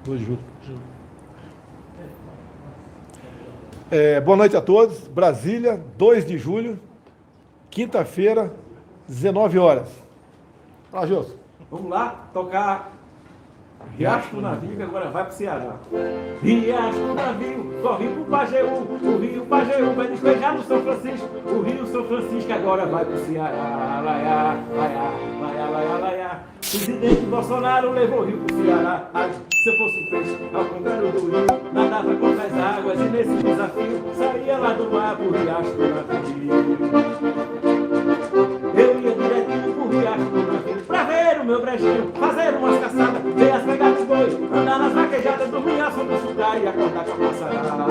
2 de julho. Boa noite a todos. Brasília, 2 de julho, quinta-feira, 19 horas. Fala, Gilson. Vamos lá tocar Riacho do Navio, que agora vai pro Ceará. Riacho do Navio, corre pro Pajeú. O rio Pajeú vai despejar no São Francisco. O rio São Francisco agora vai pro Ceará. Laiá, laiá, laiá, laiá, laiá. Presidente Bolsonaro levou o rio pro Ceará. Ai, se eu fosse peixe, ao contrário do rio, nadava contra as águas e nesse desafio saía lá do mar pro Riacho do Navio. Eu ia direitinho pro Riacho do Navio pra ver o meu brejinho, fazer umas caçadas, ver as pegadas de boi, andar nas vaquejadas, dormir ao som do sugar e acordar com a passarada.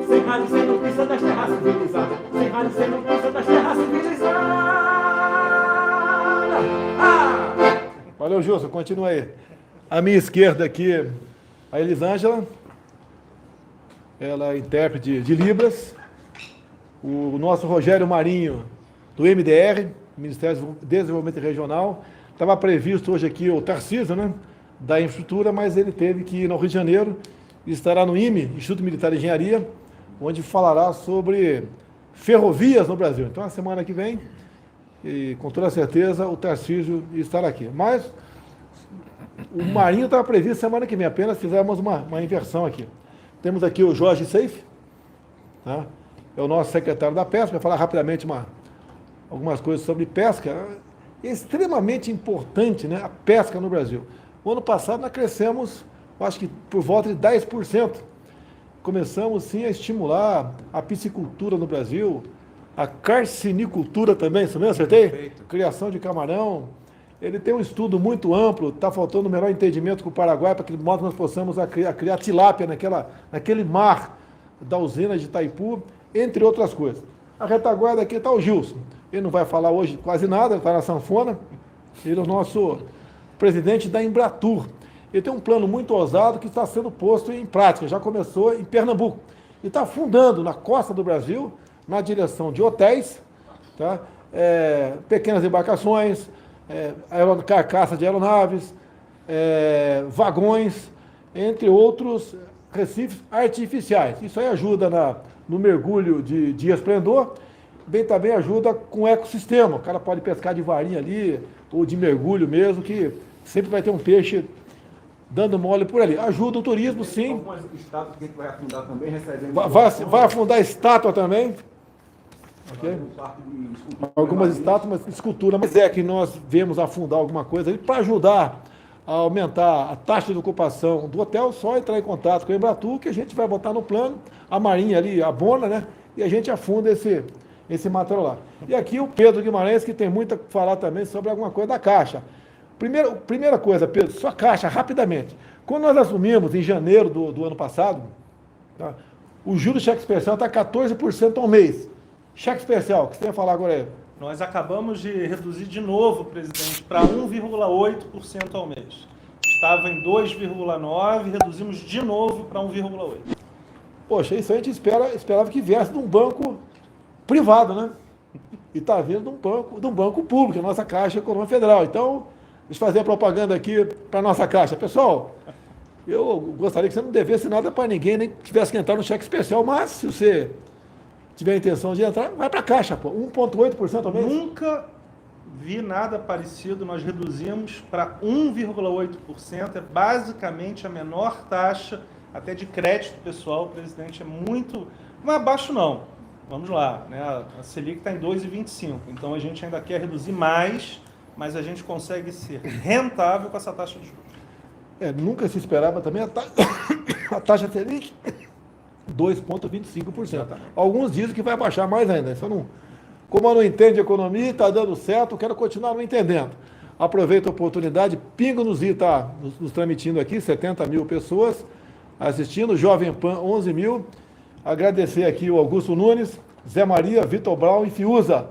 Sem rádio, sem notícia das terras civilizadas, sem rádio, sem notícia das terras civilizadas. Valeu, Gilson, continua aí. À minha esquerda aqui, a Elisângela, ela é intérprete de Libras. O nosso Rogério Marinho, do MDR, Ministério do Desenvolvimento Regional. Estava previsto hoje aqui o Tarcísio, né, da infraestrutura, mas ele teve que ir no Rio de Janeiro e estará no IME, Instituto Militar de Engenharia, onde falará sobre ferrovias no Brasil. Então, a semana que vem, e com toda certeza, o Tarcísio estará aqui. Mas o Marinho estava previsto semana que vem, apenas fizemos uma inversão aqui. Temos aqui o Jorge Seif, tá? É o nosso secretário da Pesca, vai falar rapidamente algumas coisas sobre pesca. É extremamente importante, né, a pesca no Brasil. O ano passado nós crescemos, acho que por volta de 10%. Começamos sim a estimular a piscicultura no Brasil, a carcinicultura também, isso mesmo, acertei? Perfeito. Criação de camarão. Ele tem um estudo muito amplo, está faltando o melhor entendimento com o Paraguai para que de modo que nós possamos criar tilápia naquele mar da usina de Itaipu, entre outras coisas. A retaguarda aqui está o Gilson. Ele não vai falar hoje quase nada, está na sanfona. Ele é o nosso presidente da Embratur. Ele tem um plano muito ousado que está sendo posto em prática. Já começou em Pernambuco. E está fundando na costa do Brasil, na direção de hotéis, tá? Pequenas embarcações, carcaça de aeronaves, vagões, entre outros recifes artificiais. Isso aí ajuda no mergulho de esplendor, bem também ajuda com o ecossistema. O cara pode pescar de varinha ali, ou de mergulho mesmo, que sempre vai ter um peixe dando mole por ali. Ajuda o turismo, sim. Algumas estátuas que a gente vai afundar também, recebendo... Vai afundar estátua também. Okay. Algumas estátuas, escultura, mas que nós vemos afundar alguma coisa ali para ajudar a aumentar a taxa de ocupação do hotel, só entrar em contato com a Embratur, que a gente vai botar no plano, a Marinha ali abona, né? E a gente afunda esse material lá. E aqui o Pedro Guimarães, que tem muito a falar também sobre alguma coisa da Caixa. Primeira coisa, Pedro, sua Caixa, rapidamente. Quando nós assumimos em janeiro do ano passado, tá, o juro do cheque especial está 14% ao mês. Cheque especial, o que você ia falar agora aí? Nós acabamos de reduzir de novo, presidente, para 1,8% ao mês. Estava em 2,9%, reduzimos de novo para 1,8%. Poxa, isso a gente esperava que viesse de um banco privado, né? E está vindo de um banco público, a nossa Caixa Econômica Federal. Então, deixa eu fazer a propaganda aqui para a nossa Caixa. Pessoal, eu gostaria que você não devesse nada para ninguém, nem tivesse que entrar no cheque especial, mas se você tiver a intenção de entrar, vai para a Caixa, pô. 1,8% ao mês. Nunca vi nada parecido, nós reduzimos para 1,8%, é basicamente a menor taxa, até de crédito pessoal, presidente, é muito... Não é baixo não, vamos lá, né? A Selic está em 2,25%, então a gente ainda quer reduzir mais, mas a gente consegue ser rentável com essa taxa de juros. Nunca se esperava também a taxa Selic 2,25%. Alguns dizem que vai baixar mais ainda. Como eu não entendo de economia, está dando certo, eu quero continuar não entendendo. Aproveito a oportunidade, Pingo nos está nos transmitindo aqui, 70 mil pessoas assistindo, Jovem Pan, 11 mil. Agradecer aqui o Augusto Nunes, Zé Maria, Vitor Brown e Fiuza.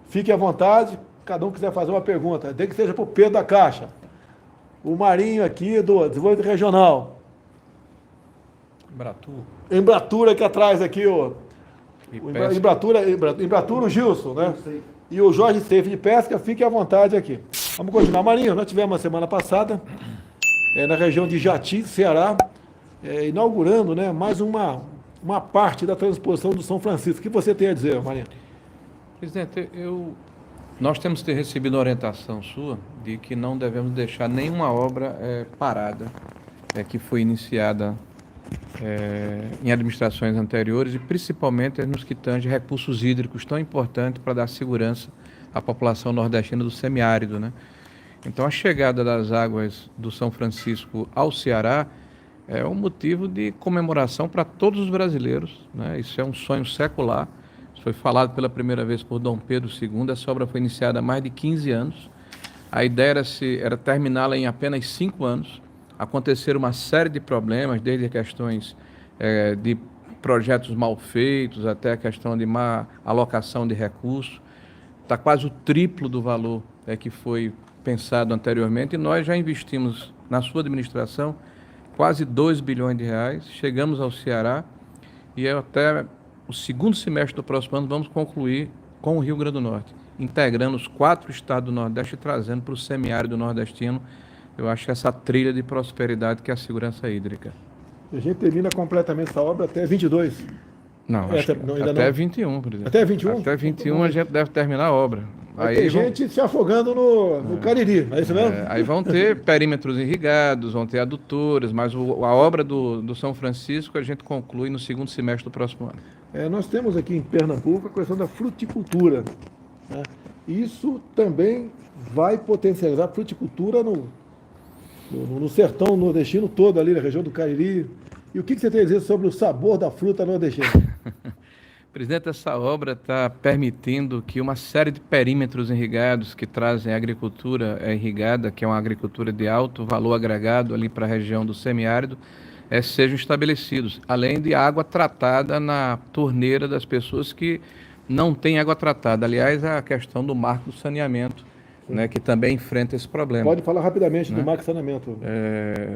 Fique à vontade, cada um quiser fazer uma pergunta, desde que seja para o Pedro da Caixa. O Marinho aqui do Desenvolvimento Regional. Embratur aqui atrás, aqui, Embratur, o Gilson, né? E o Jorge Seif de Pesca, fique à vontade aqui. Vamos continuar. Marinho, nós tivemos a semana passada na região de Jati, Ceará, inaugurando, né, mais uma parte da transposição do São Francisco. O que você tem a dizer, Marinho? Presidente, nós temos que ter recebido a orientação sua de que não devemos deixar nenhuma obra parada que foi iniciada em administrações anteriores e principalmente nos que tangem recursos hídricos tão importantes para dar segurança à população nordestina do semiárido, né? Então, a chegada das águas do São Francisco ao Ceará é um motivo de comemoração para todos os brasileiros, né? Isso é um sonho secular. Isso foi falado pela primeira vez por Dom Pedro II. Essa obra foi iniciada há mais de 15 anos. A ideia era terminá-la em apenas 5 anos. Aconteceram uma série de problemas, desde questões de projetos mal feitos até a questão de má alocação de recursos. Está quase o triplo do valor que foi pensado anteriormente, e nós já investimos na sua administração quase 2 bilhões de reais, chegamos ao Ceará e até o segundo semestre do próximo ano vamos concluir com o Rio Grande do Norte, integrando os 4 estados do Nordeste e trazendo para o semiárido nordestino, eu acho que essa trilha de prosperidade que é a segurança hídrica. A gente termina completamente essa obra até 22. Não, até 21, presidente. Até 21? Até 21 a gente deve terminar a obra. Aí tem gente se afogando no Cariri, é isso mesmo? Aí vão ter perímetros irrigados, vão ter adutoras, mas a obra do São Francisco a gente conclui no segundo semestre do próximo ano. Nós temos aqui em Pernambuco a questão da fruticultura, né? Isso também vai potencializar a fruticultura no sertão nordestino todo, ali na região do Cariri. E o que você tem a dizer sobre o sabor da fruta nordestina? Presidente, essa obra está permitindo que uma série de perímetros irrigados que trazem a agricultura irrigada, que é uma agricultura de alto valor agregado ali para a região do semiárido, sejam estabelecidos, além de água tratada na torneira das pessoas que não têm água tratada. Aliás, a questão do marco do saneamento, né, que também enfrenta esse problema. Pode falar rapidamente, né, do marco de saneamento.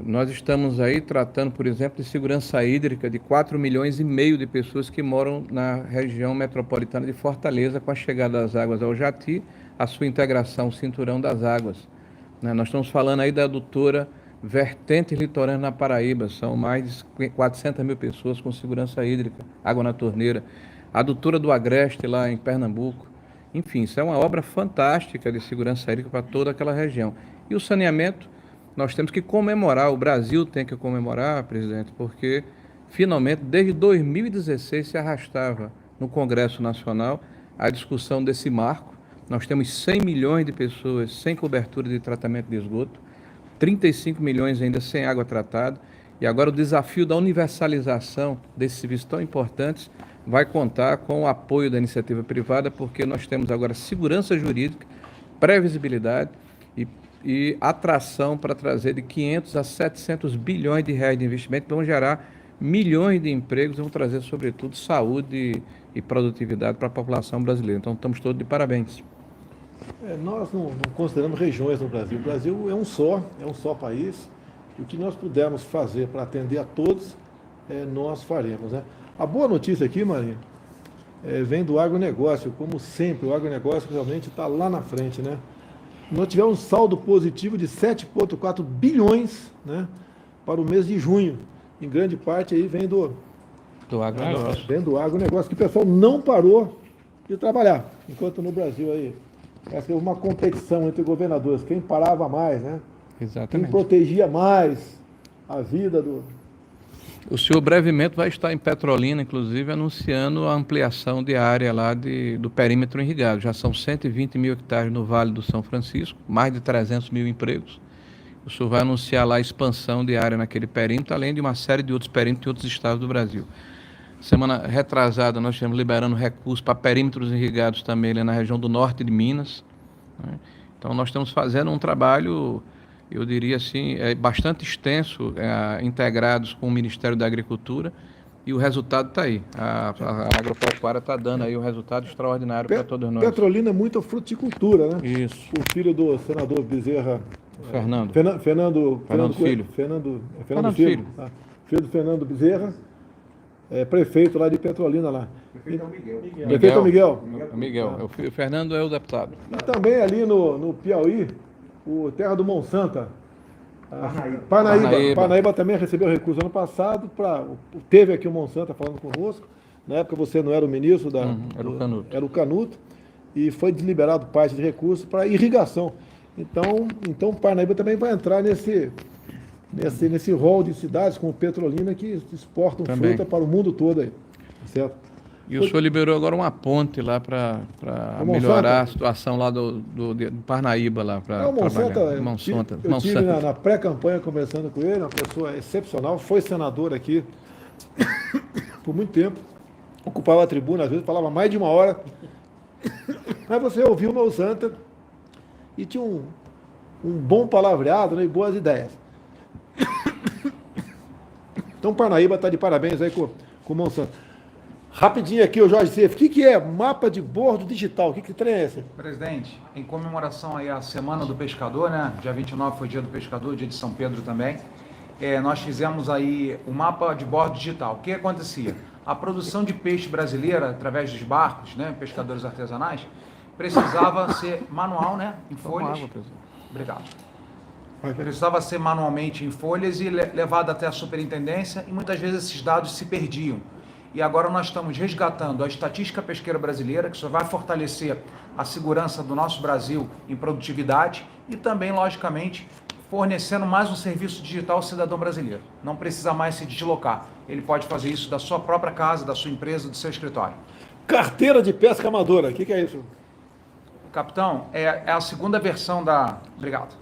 Nós estamos aí tratando, por exemplo, de segurança hídrica de 4,5 milhões de pessoas que moram na região metropolitana de Fortaleza, com a chegada das águas ao Jati, a sua integração, o cinturão das águas, né? Nós estamos falando aí da adutora Vertentes Litorâneas na Paraíba, são mais de 400 mil pessoas com segurança hídrica, água na torneira. A adutora do Agreste lá em Pernambuco. Enfim, isso é uma obra fantástica de segurança hídrica para toda aquela região. E o saneamento, nós temos que comemorar, o Brasil tem que comemorar, presidente, porque finalmente, desde 2016, se arrastava no Congresso Nacional a discussão desse marco. Nós temos 100 milhões de pessoas sem cobertura de tratamento de esgoto, 35 milhões ainda sem água tratada, e agora o desafio da universalização desses serviços tão importantes vai contar com o apoio da iniciativa privada, porque nós temos agora segurança jurídica, previsibilidade e atração para trazer de 500 a 700 bilhões de reais de investimento, que vão gerar milhões de empregos e vão trazer, sobretudo, saúde e produtividade para a população brasileira. Então, estamos todos de parabéns. Nós não consideramos regiões no Brasil. O Brasil é um só país, e o que nós pudermos fazer para atender a todos, nós faremos, né? A boa notícia aqui, Marinho, vem do agronegócio. Como sempre, o agronegócio realmente está lá na frente, né? Nós tivemos um saldo positivo de 7,4 bilhões, né, para o mês de junho. Em grande parte aí vem do agronegócio. Vem do agronegócio, que o pessoal não parou de trabalhar. Enquanto no Brasil aí, parece que houve uma competição entre governadores. Quem parava mais, né? Exatamente. Quem protegia mais a vida do... O senhor brevemente vai estar em Petrolina, inclusive, anunciando a ampliação de área lá do perímetro irrigado. Já são 120 mil hectares no Vale do São Francisco, mais de 300 mil empregos. O senhor vai anunciar lá a expansão de área naquele perímetro, além de uma série de outros perímetros em outros estados do Brasil. Semana retrasada, nós estivemos liberando recursos para perímetros irrigados também ali na região do norte de Minas, né? Então, nós estamos fazendo um trabalho, eu diria assim, bastante extenso, integrados com o Ministério da Agricultura, e o resultado está aí. A agropecuária está dando aí um resultado extraordinário para todos nós. Petrolina é muita fruticultura, né? Isso. O filho do senador Bezerra... Fernando Filho. Fernando Filho. Tá? Filho do Fernando Bezerra, prefeito lá de Petrolina lá. Prefeito Miguel. Miguel. O Fernando é o deputado. E também ali no Piauí, o Terra do Monsanto, Parnaíba também recebeu recurso ano passado, teve aqui o Monsanto participando conosco, na época você não era o ministro, Era o Canuto. Era o Canuto, e foi deliberado parte de recursos para irrigação. Então Parnaíba também vai entrar nesse rol de cidades como Petrolina que exportam Também. fruta para o mundo todo aí, certo? E o senhor liberou agora uma ponte lá para melhorar a situação lá do Parnaíba lá para O Monsanto, Monsanto. eu tive na pré-campanha conversando com ele, uma pessoa excepcional, foi senador aqui por muito tempo, ocupava a tribuna, às vezes falava mais de uma hora. Mas você ouviu o Monsanto e tinha um bom palavreado, né, e boas ideias. Então Parnaíba está de parabéns aí com o Monsanto. Rapidinho aqui, o Jorge Seif, o que é mapa de bordo digital? Que trem é esse? Presidente, em comemoração aí à Semana do Pescador, né? Dia 29 foi dia do pescador, dia de São Pedro também. Nós fizemos aí o mapa de bordo digital. O que acontecia? A produção de peixe brasileira, através dos barcos, né? Pescadores artesanais, precisava ser manual, né? Em folhas. Obrigado. Precisava ser manualmente em folhas e levado até a superintendência, e muitas vezes esses dados se perdiam. E agora nós estamos resgatando a estatística pesqueira brasileira, que só vai fortalecer a segurança do nosso Brasil em produtividade e também, logicamente, fornecendo mais um serviço digital ao cidadão brasileiro. Não precisa mais se deslocar. Ele pode fazer isso da sua própria casa, da sua empresa, do seu escritório. Carteira de pesca amadora, o que é isso? Capitão, é a segunda versão da... Obrigado.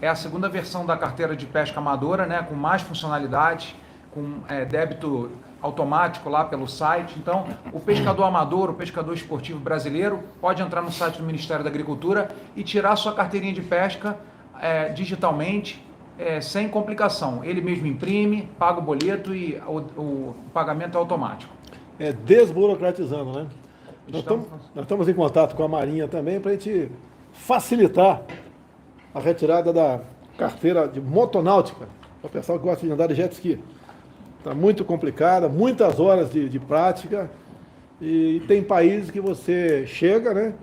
É a segunda versão da carteira de pesca amadora, né, com mais funcionalidade, com débito automático lá pelo site. Então, o pescador amador, o pescador esportivo brasileiro, pode entrar no site do Ministério da Agricultura e tirar sua carteirinha de pesca digitalmente, sem complicação. Ele mesmo imprime, paga o boleto e o pagamento é automático. Desburocratizando, né? Nós estamos em contato com a Marinha também para a gente facilitar a retirada da carteira de motonáutica, para o pessoal que gosta de andar de jet ski. Está muito complicada, muitas horas de prática, e tem países que você chega, né,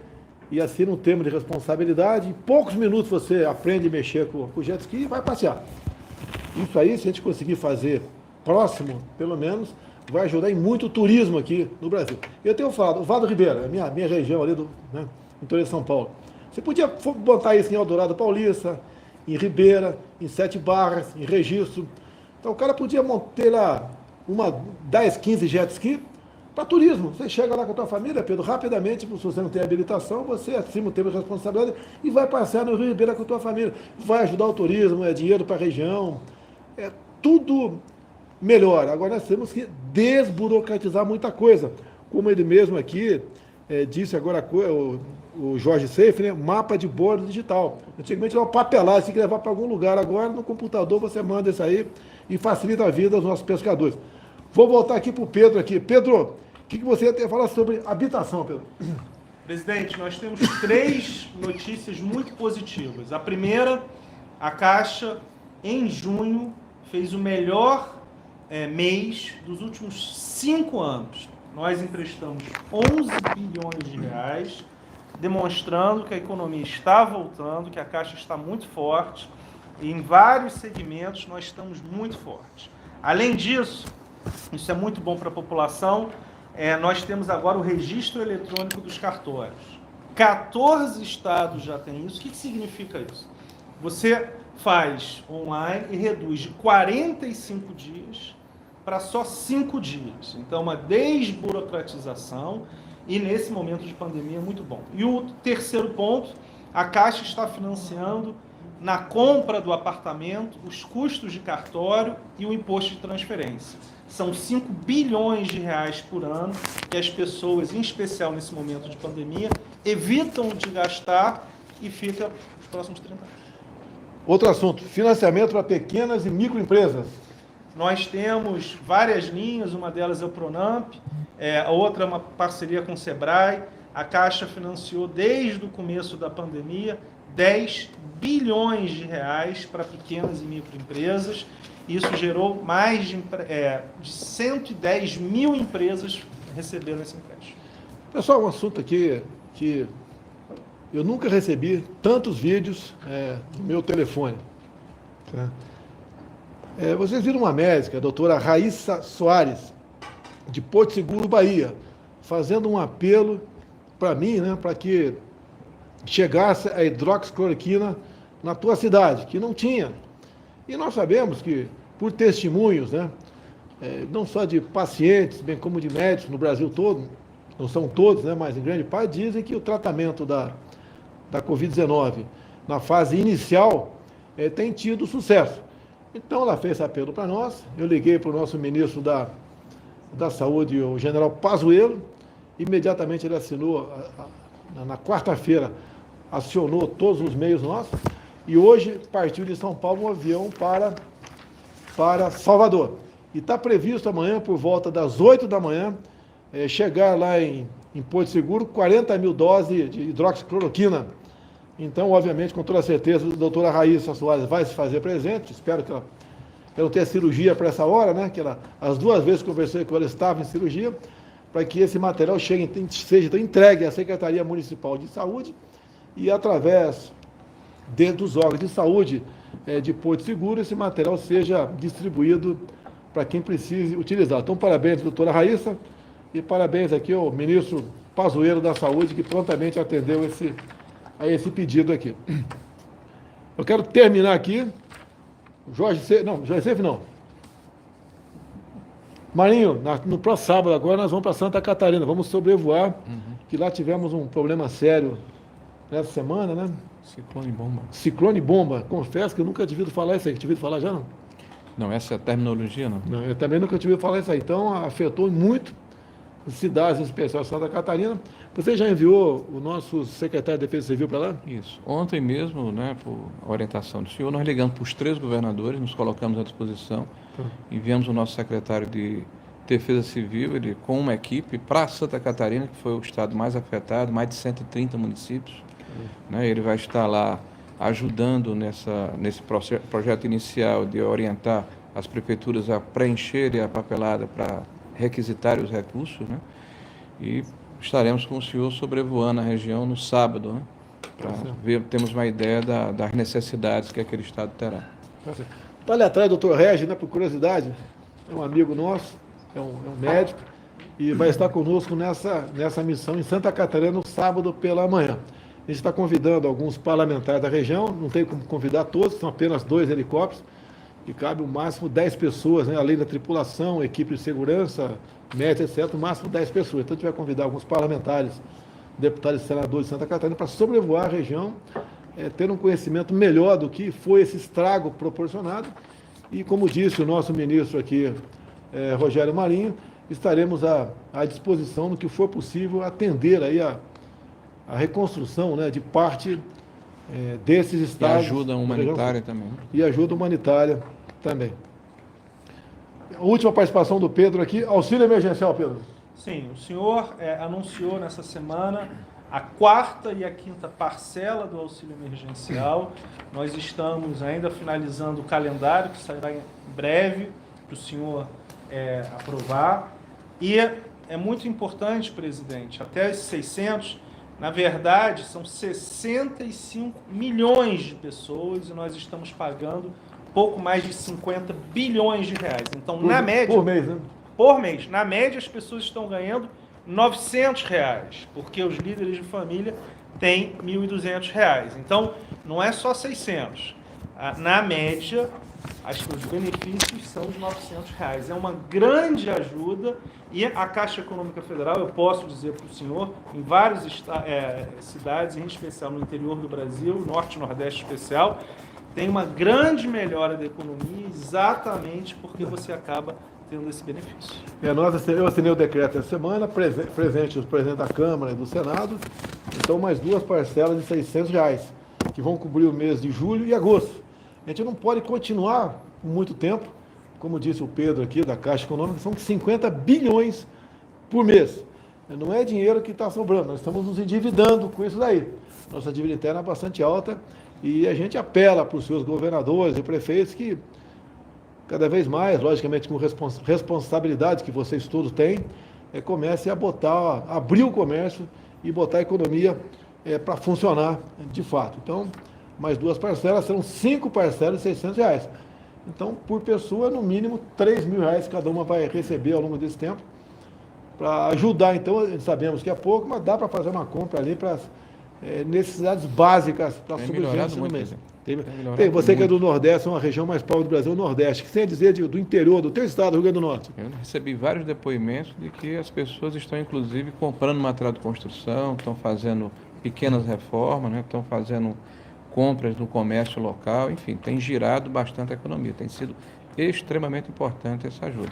e assina um termo de responsabilidade, em poucos minutos você aprende a mexer com o jet ski e vai passear. Isso aí, se a gente conseguir fazer próximo, pelo menos, vai ajudar em muito turismo aqui no Brasil. Eu tenho falado, o Vado Ribeira, minha região ali, no interior de São Paulo, você podia botar isso em Eldorado Paulista, em Ribeira, em Sete Barras, em Registro. Então o cara podia ter lá 10, 15 jet ski para turismo. Você chega lá com a tua família, Pedro, rapidamente, se você não tem habilitação, você assina o termo de responsabilidade e vai passear no Rio Ribeira com a tua família. Vai ajudar o turismo, é dinheiro para a região, é tudo melhor. Agora nós temos que desburocratizar muita coisa. Como ele mesmo aqui disse agora o Jorge Seif, né? Mapa de bordo digital. Antigamente era uma papelada, você tinha que levar para algum lugar. Agora no computador você manda isso aí e facilita a vida dos nossos pescadores. Vou voltar aqui para o Pedro aqui. Pedro, o que você tem a falar sobre habitação, Pedro? Presidente, nós temos 3 notícias muito positivas. A primeira, a Caixa, em junho, fez o melhor mês dos últimos 5 anos. Nós emprestamos 11 bilhões de reais, demonstrando que a economia está voltando, que a Caixa está muito forte. E em vários segmentos nós estamos muito fortes. Além disso, isso é muito bom para a população, nós temos agora o registro eletrônico dos cartórios. 14 estados já têm isso. O que significa isso? Você faz online e reduz de 45 dias para só 5 dias. Então, uma desburocratização, e nesse momento de pandemia é muito bom. E o terceiro ponto, a Caixa está financiando na compra do apartamento os custos de cartório e o imposto de transferência. São 5 bilhões de reais por ano que as pessoas, em especial nesse momento de pandemia, evitam de gastar e fica nos próximos 30 anos. Outro assunto, financiamento para pequenas e microempresas. Nós temos várias linhas, uma delas é o Pronamp, a outra é uma parceria com o Sebrae. A Caixa financiou desde o começo da pandemia 10 bilhões de reais para pequenas e microempresas. Isso gerou mais de 110 mil empresas recebendo esse empréstimo. Pessoal, um assunto aqui que eu nunca recebi tantos vídeos no meu telefone. Tá? Vocês viram uma médica, a doutora Raíssa Soares, de Porto Seguro, Bahia, fazendo um apelo para mim, né, para que chegasse a hidroxicloroquina na tua cidade, que não tinha. E nós sabemos que, por testemunhos, né, não só de pacientes, bem como de médicos no Brasil todo, não são todos, né, mas em grande parte, dizem que o tratamento da Covid-19 na fase inicial tem tido sucesso. Então ela fez esse apelo para nós, eu liguei para o nosso ministro da Saúde, o general Pazuello, imediatamente ele assinou, na quarta-feira, acionou todos os meios nossos, e hoje partiu de São Paulo um avião para Salvador. E está previsto amanhã, por volta das 8 da manhã, chegar lá em Porto Seguro 40 mil doses de hidroxicloroquina. Então, obviamente, com toda certeza, a doutora Raíssa Soares vai se fazer presente. Espero que ela não tenha cirurgia para essa hora, né? Que as 2 vezes que conversei com ela estava em cirurgia, para que esse material seja então entregue à Secretaria Municipal de Saúde e, através dos órgãos de saúde de Porto Seguro, esse material seja distribuído para quem precise utilizar. Então, parabéns, doutora Raíssa, e parabéns aqui ao ministro Pazuello da Saúde, que prontamente atendeu a esse pedido aqui. Eu quero terminar aqui. Jorge Seif não. Marinho, no próximo sábado agora nós vamos para Santa Catarina, vamos sobrevoar, que lá tivemos um problema sério nessa semana, né? Ciclone bomba. Ciclone bomba. Confesso que eu nunca tinha ouvido falar isso aí. Tinha ouvido falar já, não? Não, essa é a terminologia, não? Não, eu também nunca tinha ouvido falar isso aí. Então, afetou muito cidades, em especial Santa Catarina. Você já enviou o nosso secretário de Defesa Civil para lá? Isso. Ontem mesmo, né, por orientação do senhor, nós ligamos para os 3 governadores, nos colocamos à disposição, enviamos o nosso secretário de Defesa Civil, ele com uma equipe para Santa Catarina, que foi o estado mais afetado, mais de 130 municípios. Né, ele vai estar lá ajudando nesse projeto inicial de orientar as prefeituras a preencherem a papelada para requisitar os recursos, né? E estaremos com o senhor sobrevoando a região no sábado, né? Para termos uma ideia das necessidades que aquele estado terá. Está ali atrás o doutor Regis, né, por curiosidade, é um amigo nosso, é um médico, e vai estar conosco nessa missão em Santa Catarina no sábado pela manhã. A gente está convidando alguns parlamentares da região, não tem como convidar todos, são apenas 2 helicópteros, que cabe o máximo 10 pessoas, né, além da tripulação, equipe de segurança, médicos, etc., o máximo 10 pessoas. Então a gente vai convidar alguns parlamentares, deputados e senadores de Santa Catarina para sobrevoar a região, ter um conhecimento melhor do que foi esse estrago proporcionado. E como disse o nosso ministro aqui, Rogério Marinho, estaremos à disposição no que for possível atender aí a reconstrução, né, de parte desses estados. E ajuda humanitária também. E ajuda humanitária também. A última participação do Pedro aqui, auxílio emergencial, Pedro. Sim, o senhor anunciou nessa semana a 4ª e a 5ª parcela do auxílio emergencial. Nós estamos ainda finalizando o calendário, que sairá em breve, para o senhor aprovar. E é muito importante, presidente, até esses 600, na verdade, são 65 milhões de pessoas e nós estamos pagando pouco mais de 50 bilhões de reais. Então, na média... Por mês, né? Por mês. Na média, as pessoas estão ganhando R$900, porque os líderes de família têm R$1.200. Então, não é só 600. Na média, os benefícios são de R$900. É uma grande ajuda e a Caixa Econômica Federal, eu posso dizer para o senhor, em várias cidades, em especial no interior do Brasil, Norte e Nordeste especial, tem uma grande melhora da economia exatamente porque você acaba tendo esse benefício. Eu assinei o decreto essa semana, presente os presidentes da Câmara e do Senado, então mais 2 parcelas de R$600, que vão cobrir o mês de julho e agosto. A gente não pode continuar por muito tempo, como disse o Pedro aqui, da Caixa Econômica, são 50 bilhões por mês. Não é dinheiro que está sobrando, nós estamos nos endividando com isso daí. Nossa dívida interna é bastante alta e a gente apela para os seus governadores e prefeitos que, cada vez mais, logicamente com responsabilidades que vocês todos têm, comecem a abrir o comércio e botar a economia para funcionar de fato. Então, mais 2 parcelas, serão 5 parcelas de R$600. Então, por pessoa, no mínimo R$3.000 cada uma vai receber ao longo desse tempo, para ajudar. Então, sabemos que é pouco, mas dá para fazer uma compra ali para necessidades básicas para a Tem sobrevivência melhorado no muito, mês. melhorado Tem você que é muito. do Nordeste, uma região mais pobre do Brasil, o Nordeste, que sem dizer do interior, do teu estado, Rio Grande do Norte. Eu recebi vários depoimentos de que as pessoas estão, inclusive, comprando material de construção, estão fazendo pequenas reformas, né? Estão fazendo compras no comércio local, enfim, tem girado bastante a economia. Tem sido extremamente importante essa ajuda.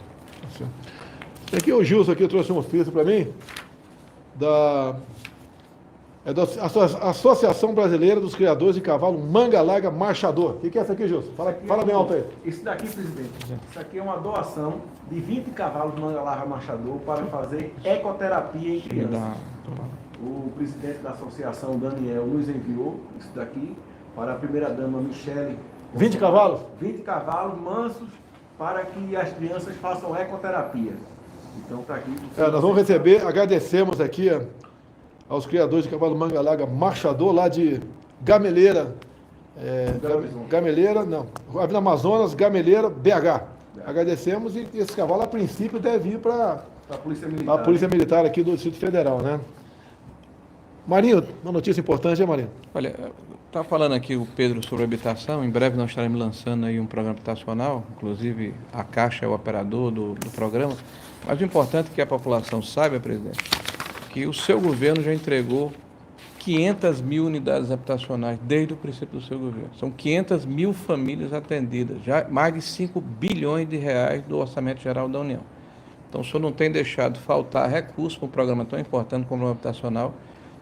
Aqui o Gilson aqui trouxe um ofício para mim, da Associação Brasileira dos Criadores de Cavalo Manga Larga Marchador. O que é essa aqui, Gilson? Fala bem alto aí. Isso daqui, presidente, isso aqui é uma doação de 20 cavalos de manga larga marchador para fazer ecoterapia em crianças. O presidente da associação, Daniel, nos enviou isso daqui para a primeira-dama, Michele. 20 cavalos? 20 cavalos mansos para que as crianças façam ecoterapia. Então está aqui. Nós vamos receber, agradecemos aqui aos criadores de cavalo Manga Larga Marchador, lá de Gameleira. Gameleira, não. Avenida Amazonas, Gameleira, BH. Agradecemos e esse cavalo, a princípio, deve ir para a Polícia a Militar. Polícia Militar aqui do Distrito Federal, né? Marinho, uma notícia importante, hein, Marinho? Olha, está falando aqui o Pedro sobre habitação. Em breve nós estaremos lançando aí um programa habitacional, inclusive a Caixa é o operador do programa. Mas o importante é que a população saiba, presidente, que o seu governo já entregou 500 mil unidades habitacionais desde o princípio do seu governo. São 500 mil famílias atendidas, já mais de 5 bilhões de reais do Orçamento Geral da União. Então o senhor não tem deixado faltar recursos para um programa tão importante como o habitacional.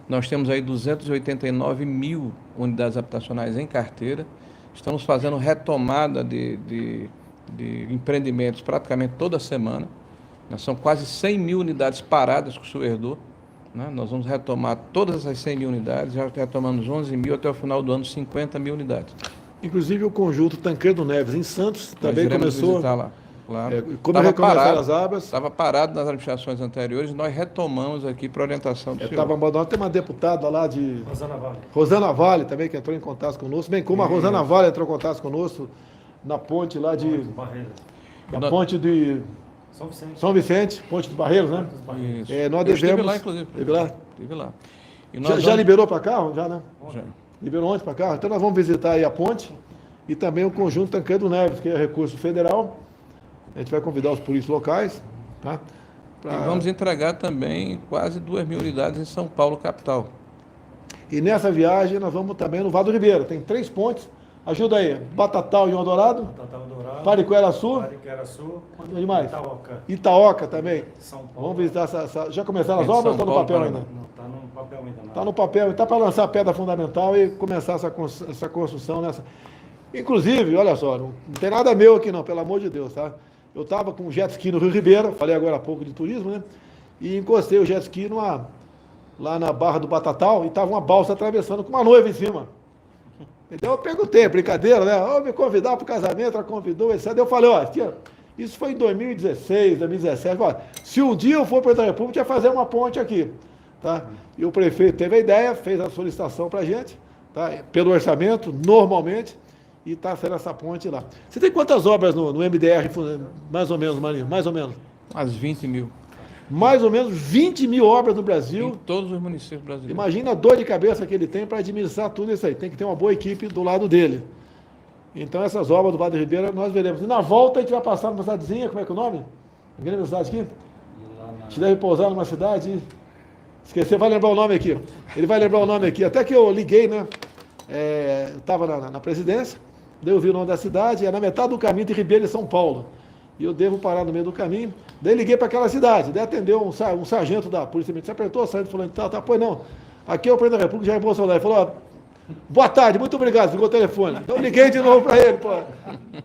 Nós temos aí 289 mil unidades habitacionais em carteira. Estamos fazendo retomada de empreendimentos praticamente toda semana. São quase 100 mil unidades paradas que o senhor herdou. Né? Nós vamos retomar todas essas 100 mil unidades, já retomamos 11 mil, até o final do ano 50 mil unidades. Inclusive o conjunto Tancredo Neves em Santos também Nós iremos começou. visitar lá. Claro. Como recomeçaram as abas. Estava parado nas administrações anteriores, nós retomamos aqui para orientação do senhor. Estava abandonado. Tem uma deputada lá de Rosana Vale. Rosana Vale também, que entrou em contato conosco, bem como a Rosana Vale entrou em contato conosco na ponte lá de... Na ponte de São Vicente, ponte dos Barreiros, né? Isso. Nós Eu estive devemos... lá, inclusive. Esteve lá? Estive lá. E Já nós vamos- liberou para carro? Já, né? Já. Liberou ontem para carro. Então nós vamos visitar aí a ponte e também o conjunto Tancredo Neves, que é recurso federal. A gente vai convidar os polícias locais, tá? E vamos entregar também quase 2 mil unidades em São Paulo, capital. E nessa viagem nós vamos também no Vado Ribeiro. Tem 3 pontes. Ajuda aí. Batatal em Eldorado. Pariquera-Açu. Onde mais? Itaoca também. São Paulo. Vamos visitar já começaram as Em obras ou São está no Paulo, papel Paraná. ainda? Não, está no papel ainda. Está no papel. Está para lançar a pedra fundamental e começar essa construção nessa. Inclusive, olha só, não tem nada meu aqui não, pelo amor de Deus, tá? Eu estava com um jet ski no Rio Ribeira, falei agora há pouco de turismo, né? E encostei o jet ski lá na Barra do Batatal e estava uma balsa atravessando com uma noiva em cima. Então eu perguntei, brincadeira, né? Ô, me convidar para o casamento, ela convidou, etc. Eu falei, ó, tia, isso foi em 2016, 2017. Ó, se um dia eu for para a República, ia fazer uma ponte aqui. Tá? E o prefeito teve a ideia, fez a solicitação para a gente, tá? Pelo orçamento, normalmente, e está sendo essa ponte lá. Você tem quantas obras no MDR, mais ou menos, Marinho? Mais ou menos? Umas 20 mil. Mais ou menos 20 mil obras no Em Brasil. todos os municípios brasileiros. Imagina a dor de cabeça que ele tem para administrar tudo isso aí. Tem que ter uma boa equipe do lado dele. Então, essas obras do Vado Ribeira nós veremos. E na volta a gente vai passar numa cidadezinha, como é que é o nome? A grande cidade aqui? A gente deve pousar numa cidade. Esqueci, vai lembrar o nome aqui. Ele vai lembrar o nome aqui. Até que eu liguei, né? Eu estava na presidência, daí eu vi o nome da cidade, é na metade do caminho de Ribeira e São Paulo. E eu devo parar no meio do caminho. Daí liguei para aquela cidade, daí atendeu um sargento da Polícia Militar, se apertou, o sargento falou, tá, pois não. Aqui é o presidente da República, Jair Bolsonaro. Ele falou, ó, boa tarde, muito obrigado, ligou o telefone. Então eu liguei de novo para ele, pô.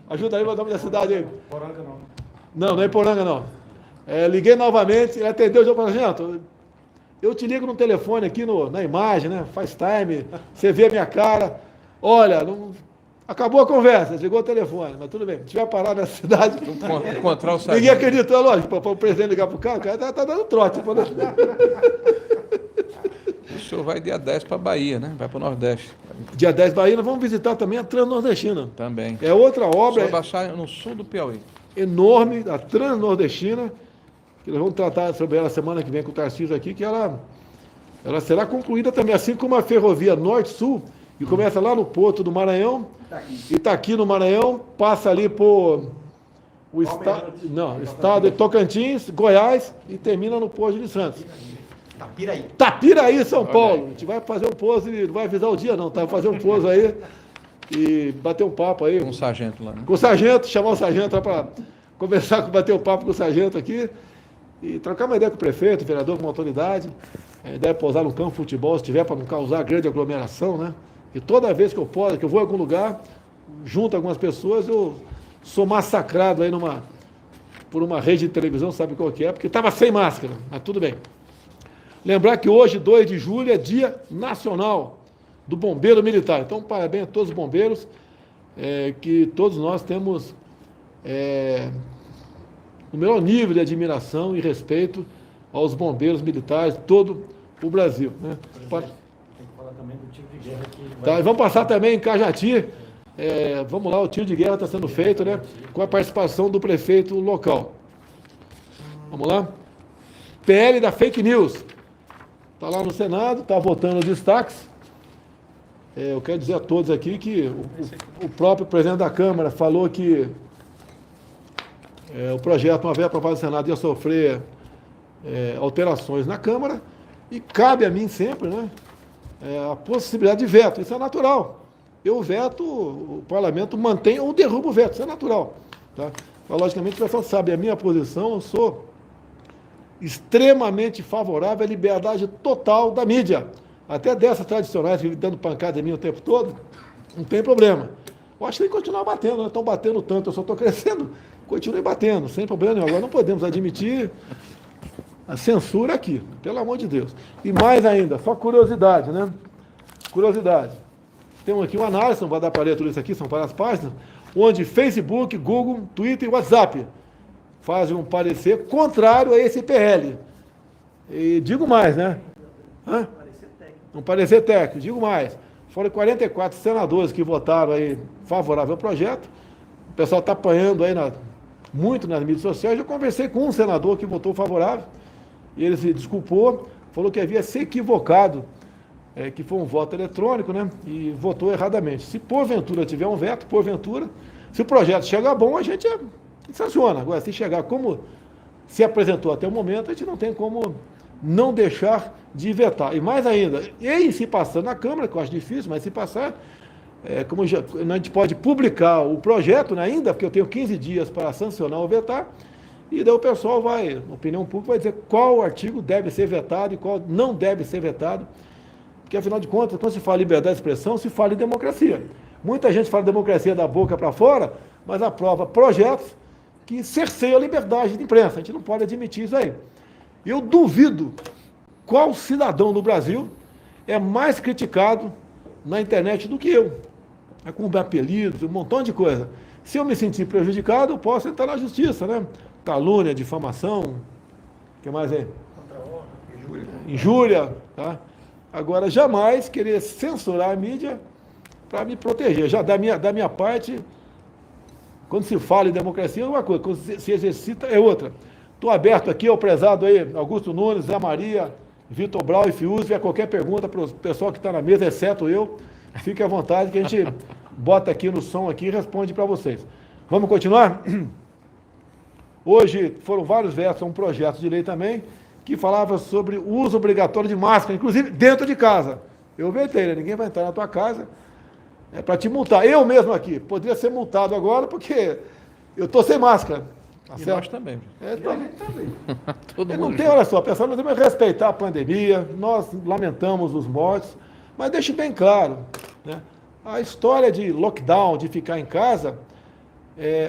Ajuda aí, o nome da cidade aí. Poranga não. Não, não é Poranga, não. Liguei novamente, ele atendeu, eu falei, sargento, eu te ligo no telefone aqui na imagem, né? Faz time, você vê a minha cara. Olha, acabou a conversa, desligou o telefone, mas tudo bem. Se tiver parado nessa cidade, Encontrar o ninguém sargento. acreditou, lógico, para o presidente ligar para o cara tá dando trote. senhor vai dia 10 para a Bahia, né? Vai para o Nordeste. Dia 10 Bahia, nós vamos visitar também a Transnordestina. Também. É outra O obra senhor vai achar no sul do Piauí. enorme, da Transnordestina, que nós vamos tratar sobre ela semana que vem com o Tarcísio aqui, que ela será concluída também, assim como a ferrovia Norte-Sul, que começa lá no Porto do Maranhão, Itaqui no Maranhão, passa ali por o estado de Tocantins, Goiás e termina no Porto de Santos. Tapiraí, São Paulo. A gente vai fazer um pouso e não vai avisar o dia não, tá? Vai fazer um pouso aí e bater um papo aí. Com o sargento lá, né? Com o sargento, chamar o sargento lá para conversar, bater um papo com o sargento aqui e trocar uma ideia com o prefeito, o vereador, com a autoridade. A ideia é pousar no campo de futebol, se tiver, para não causar grande aglomeração, né? E toda vez que eu posso, que eu vou a algum lugar, junto a algumas pessoas, eu sou massacrado aí por uma rede de televisão, sabe qual que é? Porque estava sem máscara, mas tudo bem. Lembrar que hoje, 2 de julho, é Dia Nacional do Bombeiro Militar. Então, parabéns a todos os bombeiros, que todos nós temos o melhor nível de admiração e respeito aos bombeiros militares de todo o Brasil. Né? Tem que falar também do tiro de guerra que Tá, e vamos passar também em Cajati. Vamos lá, o tiro de guerra está sendo feito, né? Com a participação do prefeito local. Vamos lá? PL da fake news. Está lá no Senado, está votando os destaques. Eu quero dizer a todos aqui que o próprio presidente da Câmara falou que o projeto, uma vez aprovado no Senado, ia sofrer alterações na Câmara e cabe a mim sempre, né, a possibilidade de veto. Isso é natural. Eu veto, o parlamento mantém ou derruba o veto, isso é natural. Tá? Mas, logicamente, o pessoal sabe a minha posição, eu sou extremamente favorável à liberdade total da mídia. Até dessas tradicionais que dando pancada em mim o tempo todo, não tem problema. Eu acho que tem que continuar batendo, não estão batendo tanto, eu só estou crescendo, continue batendo, sem problema nenhum. Agora não podemos admitir a censura aqui, pelo amor de Deus. E mais ainda, só curiosidade, né? Curiosidade. Temos aqui uma análise, não vai dar para ler tudo isso aqui, são várias páginas, onde Facebook, Google, Twitter e WhatsApp fazem um parecer contrário a esse PL. E digo mais, né? Um parecer técnico, digo mais. Foram 44 senadores que votaram aí favorável ao projeto. O pessoal está apanhando aí muito nas mídias sociais. Eu conversei com um senador que votou favorável e ele se desculpou, falou que havia se equivocado, que foi um voto eletrônico, né? E votou erradamente. Se porventura tiver um veto, porventura, se o projeto chegar bom, a gente sanciona. Agora, se chegar como se apresentou até o momento, a gente não tem como não deixar de vetar. E mais ainda, e se passar na Câmara, que eu acho difícil, mas se passar, como a gente pode publicar o projeto, né, ainda, porque eu tenho 15 dias para sancionar ou vetar, e daí o pessoal a opinião pública vai dizer qual artigo deve ser vetado e qual não deve ser vetado, porque afinal de contas, quando se fala em liberdade de expressão, se fala em democracia. Muita gente fala democracia da boca para fora, mas aprova projetos que cerceiam a liberdade de imprensa. A gente não pode admitir isso aí. Eu duvido qual cidadão do Brasil é mais criticado na internet do que eu. Com apelidos, um montão de coisa. Se eu me sentir prejudicado, eu posso entrar na justiça, né? Calúnia, difamação, o que mais é? Injúria, tá? Agora, jamais querer censurar a mídia para me proteger. Já da minha parte, quando se fala em democracia é uma coisa, quando se exercita é outra. Estou aberto aqui ao prezado aí, Augusto Nunes, Zé Maria, Vitor Brau e Fius, vier qualquer pergunta para o pessoal que está na mesa, exceto eu, fique à vontade que a gente bota aqui no som aqui e responde para vocês. Vamos continuar? Hoje foram vários versos, um projeto de lei também, que falava sobre o uso obrigatório de máscara, inclusive dentro de casa. Eu vetei, né? Ninguém vai entrar na tua casa para te multar. Eu mesmo aqui, poderia ser multado agora porque eu estou sem máscara. Tá e certo? nós também. Todo mundo não tem, olha só, pessoal, nós temos que respeitar a pandemia, nós lamentamos os mortos, mas deixe bem claro, né? A história de lockdown, de ficar em casa,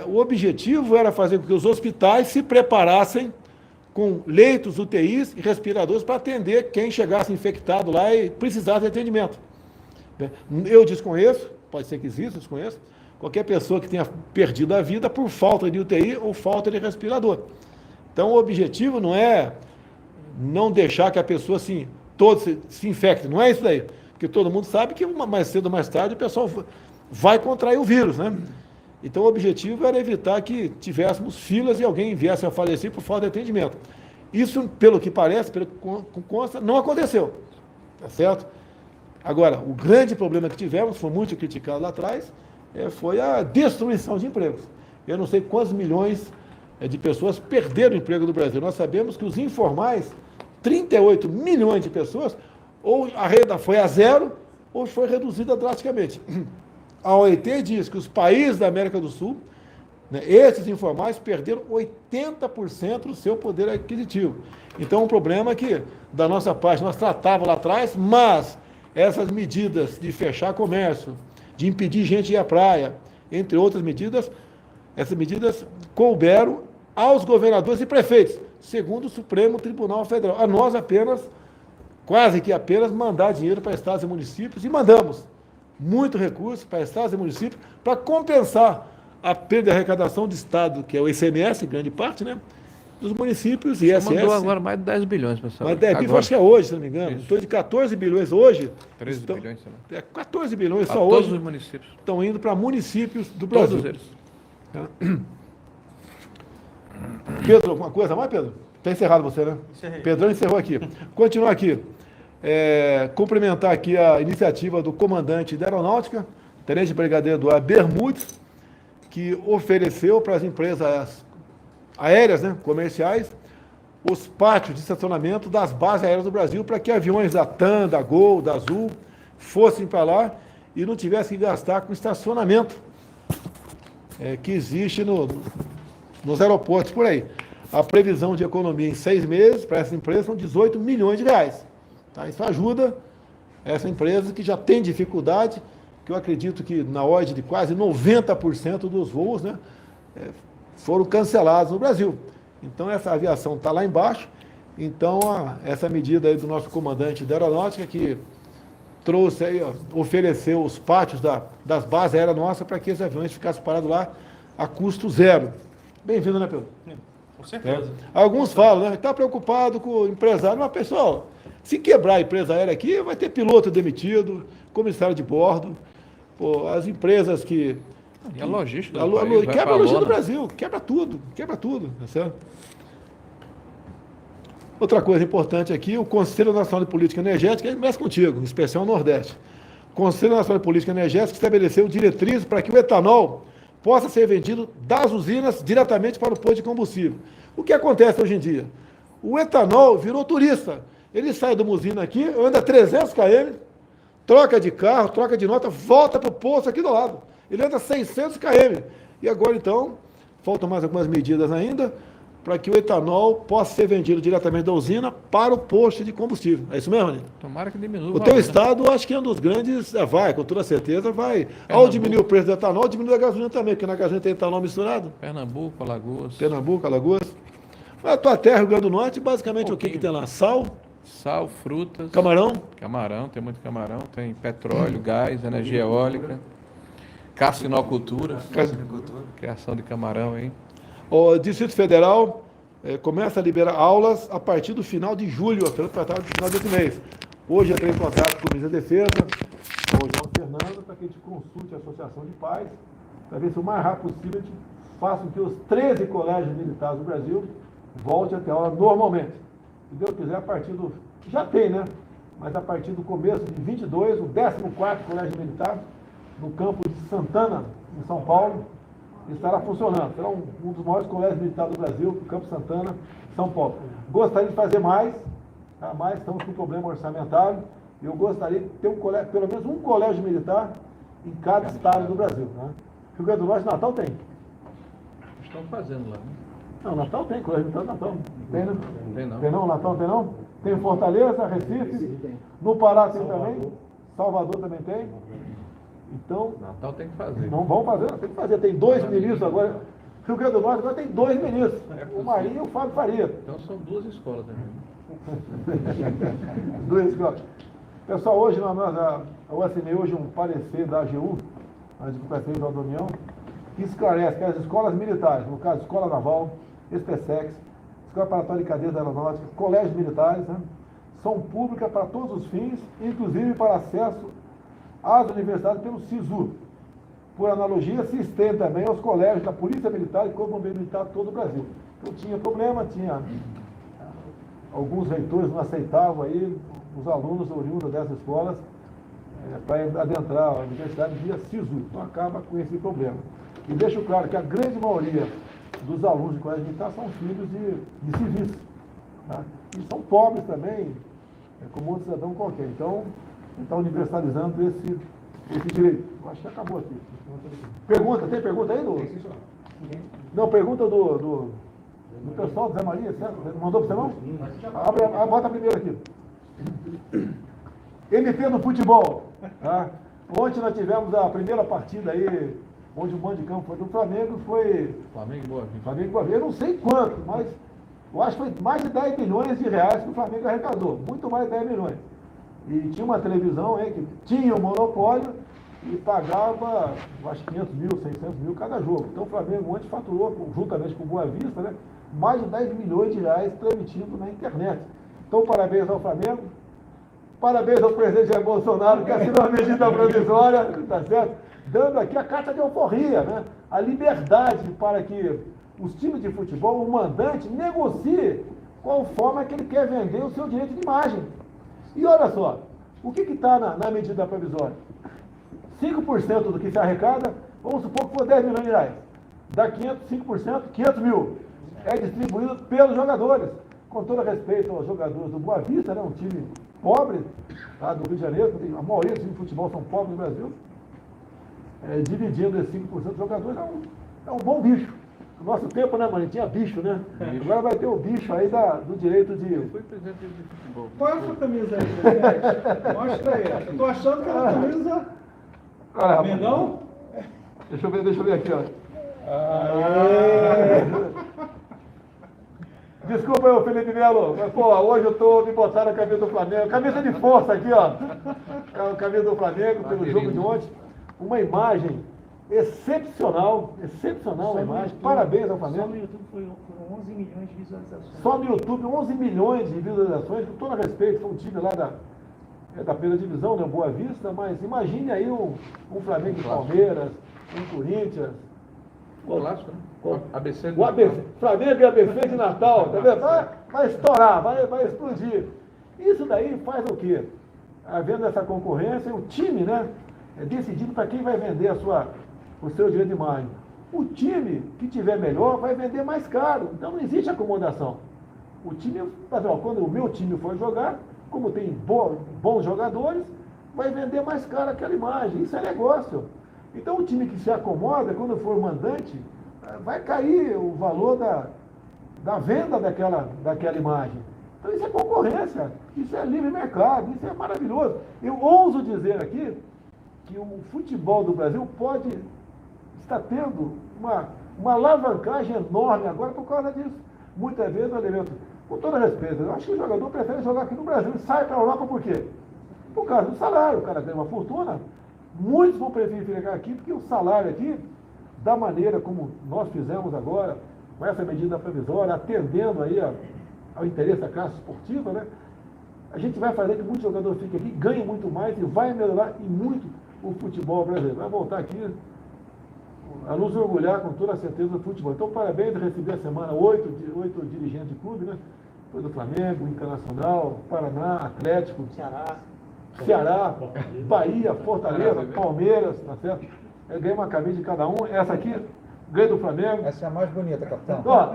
o objetivo era fazer com que os hospitais se preparassem com leitos, UTIs e respiradores para atender quem chegasse infectado lá e precisasse de atendimento. Eu desconheço, pode ser que exista, desconheço, qualquer pessoa que tenha perdido a vida por falta de UTI ou falta de respirador. Então, o objetivo não é não deixar que a pessoa, assim, todos se infectem. Não é isso daí. Porque todo mundo sabe que mais cedo ou mais tarde o pessoal vai contrair o vírus, né? Então o objetivo era evitar que tivéssemos filas e alguém viesse a falecer por falta de atendimento. Isso, pelo que parece, pelo que consta, não aconteceu. Tá certo? Agora, o grande problema que tivemos, foi muito criticado lá atrás, foi a destruição de empregos. Eu não sei quantos milhões de pessoas perderam o emprego no Brasil. Nós sabemos que os informais, 38 milhões de pessoas, ou a renda foi a zero, ou foi reduzida drasticamente. A OIT diz que os países da América do Sul, né, esses informais perderam 80% do seu poder aquisitivo. Então, um problema que, da nossa parte, nós tratávamos lá atrás, mas essas medidas de fechar comércio, de impedir gente de ir à praia, entre outras medidas, essas medidas couberam aos governadores e prefeitos, segundo o Supremo Tribunal Federal. A nós apenas, quase que apenas, mandar dinheiro para estados e municípios, e mandamos muito recurso para estados e municípios para compensar a perda de arrecadação do Estado, que é o ICMS, grande parte, né? Dos municípios e ISS. Mandou agora mais de 10 bilhões, pessoal. Mas 10 bilhões, acho que é hoje, se não me engano. Estou de 14 bilhões hoje. 13 bilhões, sei lá. 14 bilhões A só todos hoje. os municípios. Estão indo para municípios do Brasil. Todos eles. Pedro, alguma coisa a mais, Pedro? Está encerrado você, né? Encerrei. Pedrão encerrou aqui. Continuar aqui. Cumprimentar aqui a iniciativa do comandante da Aeronáutica, Tenente Brigadeiro Eduardo Bermudes, que ofereceu para as empresas aéreas, né, comerciais, os pátios de estacionamento das bases aéreas do Brasil para que aviões da TAM, da Gol, da Azul fossem para lá e não tivessem que gastar com estacionamento que existe nos aeroportos por aí. A previsão de economia em 6 meses para essa empresa são 18 milhões de reais. Tá? Isso ajuda essa empresa que já tem dificuldade, que eu acredito que na ordem de quase 90% dos voos, né, foram cancelados no Brasil. Então essa aviação está lá embaixo. Então essa medida aí do nosso comandante da Aeronáutica, que trouxe aí, ofereceu os pátios das bases aéreas nossas para que esses aviões ficassem parados lá a custo zero. Bem-vindo, né, Pedro? Com certeza. Alguns falam, né? Está preocupado com o empresário. Mas, pessoal, se quebrar a empresa aérea aqui, vai ter piloto demitido, comissário de bordo, as empresas que... E a logística do país, quebra a logística do Brasil, quebra tudo, tá certo? Outra coisa importante aqui, o Conselho Nacional de Política Energética, ele mexe contigo, em especial o Nordeste. O Conselho Nacional de Política Energética estabeleceu diretrizes para que o etanol possa ser vendido das usinas diretamente para o posto de combustível. O que acontece hoje em dia? O etanol virou turista. Ele sai de uma usina aqui, anda 300 km, troca de carro, troca de nota, volta para o posto aqui do lado. Ele anda 600 km. E agora, então, faltam mais algumas medidas ainda para que o etanol possa ser vendido diretamente da usina para o posto de combustível. É isso mesmo, Nino? Tomara que diminua. O teu estado, acho que é um dos grandes, vai, com toda certeza, vai. Ao diminuir o preço do etanol, diminui a gasolina também, porque na gasolina tem etanol misturado. Pernambuco, Alagoas. Mas a tua terra, Rio Grande do Norte, basicamente o que tem lá? Sal, frutas. camarão. Camarão, tem muito camarão. Tem petróleo, gás, energia eólica. Carcinocultura. Criação de camarão aí. O Distrito Federal começa a liberar aulas a partir do final de julho, até tratado do final desse mês. Hoje entrei em contato com o Ministro da Defesa, com o João Fernando, para que a gente consulte a Associação de Pais, para ver se o mais rápido possível a gente faça com que os 13 colégios militares do Brasil voltem a ter aula normalmente. Se Deus quiser, a partir do... Já tem, né? Mas a partir do começo de 22, o 14º Colégio Militar, no campus de Santana, em São Paulo, estará funcionando. Será um dos maiores colégios militares do Brasil, o Campo Santana, São Paulo. Gostaria de fazer mais, tá? Mas estamos com um problema orçamentário. Eu gostaria de ter pelo menos um colégio militar em cada estado do Brasil. Né? Rio Grande do Norte, Natal tem. Estão fazendo lá, né? Não, Natal tem, colégio militar Natal. Tem, né? Tem não. Tem não, Natal tem não? Tem em Fortaleza, Recife, no Pará tem também, Salvador também tem. Então, Natal tem que fazer. não vão fazer, tem que fazer. Tem 2 ministros agora. Rio Grande do Norte agora tem 2 ministros. O Marinho e o Fábio Faria. Então são 2 escolas também. 2 escolas. Pessoal, hoje eu assinei hoje um parecer da AGU, a Advocacia da União, que esclarece que as escolas militares, no caso, Escola Naval, SPSEX, Escola Preparatória de Cadeias da Aeronáutica, colégios militares, né, são públicas para todos os fins, inclusive para acesso às universidades pelo SISU. Por analogia, se estende também aos colégios da Polícia Militar e Corpo Bombeiro Militar de todo o Brasil. Então tinha problema, tinha alguns reitores não aceitavam aí os alunos oriundos dessas escolas para adentrar a universidade via SISU. Então acaba com esse problema. E deixo claro que a grande maioria dos alunos de colégio militar são filhos de civis. Tá? E são pobres também, como outro cidadão qualquer. Então, está universalizando esse direito. Eu acho que acabou aqui. Pergunta, tem pergunta aí, Lu? Não, pergunta do pessoal do Zé Maria, certo? Mandou para você não? Bota primeiro aqui. MP do futebol. Tá? Ontem nós tivemos a primeira partida aí, onde o mando de campo foi do Flamengo, foi... Flamengo e Boa Vista. Flamengo e Boa Vista. Eu não sei quanto, mas eu acho que foi mais de 10 milhões de reais que o Flamengo arrecadou. Muito mais de 10 milhões. E tinha uma televisão aí que tinha o monopólio e pagava, eu acho, 500 mil, 600 mil cada jogo. Então o Flamengo ontem faturou, juntamente com o Boa Vista, né, mais de 10 milhões de reais transmitindo na internet. Então parabéns ao Flamengo, parabéns ao presidente Jair Bolsonaro, que assinou a medida provisória, tá certo? Dando aqui a carta de alforria, né? A liberdade para que os times de futebol, o mandante, negocie qual forma que ele quer vender o seu direito de imagem. E olha só, o que está na medida provisória? 5% do que se arrecada, vamos supor que for 10 milhões de reais. Dá 5%, 500 mil. É distribuído pelos jogadores. Com todo respeito aos jogadores do Boa Vista, né, um time pobre, tá, do Rio de Janeiro, a maioria dos times de futebol são pobres no Brasil. Dividindo esses 5% dos jogadores é um bom bicho. No nosso tempo, né, mano? Tinha bicho, né? Agora vai ter o bicho aí do direito de... Eu fui presidente de futebol. Qual é a sua camisa aí, presidente? Mostra aí. Eu tô achando que é uma camisa... Ah, Mengão? Deixa eu ver aqui, ó. Desculpa aí, Felipe Melo, mas, pô, hoje eu tô me botando a camisa do Flamengo. Camisa de força aqui, ó. A camisa do Flamengo, pelo jogo de ontem. Uma imagem excepcional a imagem. Parabéns ao Flamengo. Só no YouTube foram 11 milhões de visualizações. Só no YouTube, 11 milhões de visualizações, com todo respeito, foi um time lá da primeira divisão, né, Boa Vista, mas imagine aí um Flamengo e Palmeiras, um Corinthians. Clássico, né? ABC O ABC, Flamengo e ABC de Natal, tá vendo? Vai estourar, vai explodir. Isso daí faz o quê? Havendo essa concorrência, o time, né, decidindo para quem vai vender o seu direito de imagem. O time que tiver melhor vai vender mais caro. Então não existe acomodação. O time, quando o meu time for jogar, como tem bons jogadores, vai vender mais caro aquela imagem. Isso é negócio. Então o time que se acomoda, quando for mandante, vai cair o valor da venda daquela imagem. Então isso é concorrência, isso é livre mercado, isso é maravilhoso. Eu ouso dizer aqui que o futebol do Brasil está tendo uma alavancagem enorme agora por causa disso. Muitas vezes, com todo respeito, eu acho que o jogador prefere jogar aqui no Brasil e sai para a Europa por quê? Por causa do salário, o cara ganha uma fortuna. Muitos vão preferir ficar aqui porque o salário aqui, da maneira como nós fizemos agora, com essa medida provisória, atendendo aí ao interesse da classe esportiva, né? A gente vai fazer que muitos jogadores fiquem aqui, ganhem muito mais e vai melhorar e muito o futebol brasileiro. Vai voltar aqui a nos orgulhar com toda a certeza do futebol. Então, parabéns, eu recebi a semana 8 dirigentes de clube, né? Foi do Flamengo, Internacional, Paraná, Atlético, Ceará, Bahia, Fortaleza, Palmeiras, tá certo? Eu ganhei uma camisa de cada um. Essa aqui, ganhei do Flamengo. Essa é a mais bonita, capitão. Ó,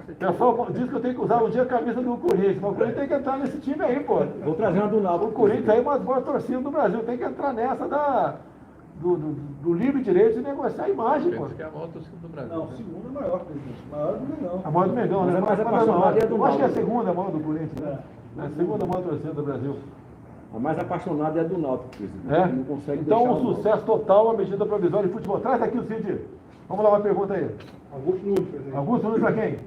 o pessoal diz que eu tenho que usar um dia a camisa do Corinthians, mas o Corinthians tem que entrar nesse time aí, pô. Vou trazer uma do Náutico. O Corinthians aí é uma das boas torcidas do Brasil, tem que entrar nessa do livre direito de negociar a imagem, pô. Que é a maior torcida do Brasil. Não, segunda é maior, presidente. Maior do Mengão. A maior do Mengão, né? Mas é mais Mas apaixonada é a do eu acho que é a Náutico. segunda maior do Corinthians, né? É a segunda maior torcida do Brasil. A mais apaixonada é a do Náutico, presidente. É? Ele não consegue Então, deixar um o sucesso total a medida provisória de futebol. Traz aqui o Cid. Vamos lá, uma pergunta aí. Augusto Nunes, presidente. Augusto Nunes para quem?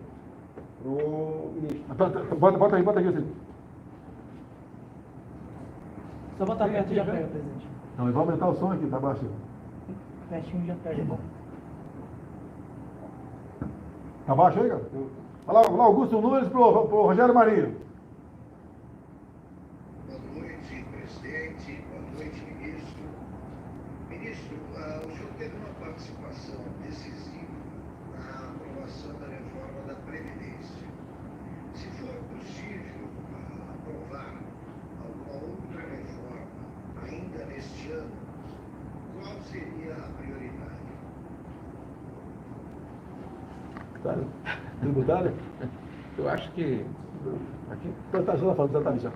Pro ministro. Bota aqui, Cid. Só botar perto já pega, presidente. Não, e vai aumentar o som aqui, tá baixo. Pertinho já pega, bom. Tá baixo aí, cara? Vai lá, Augusto Nunes pro Rogério Marinho. seria a prioridade? Tributária? Eu acho que... Aqui? Então tá já falando, já tá ali já.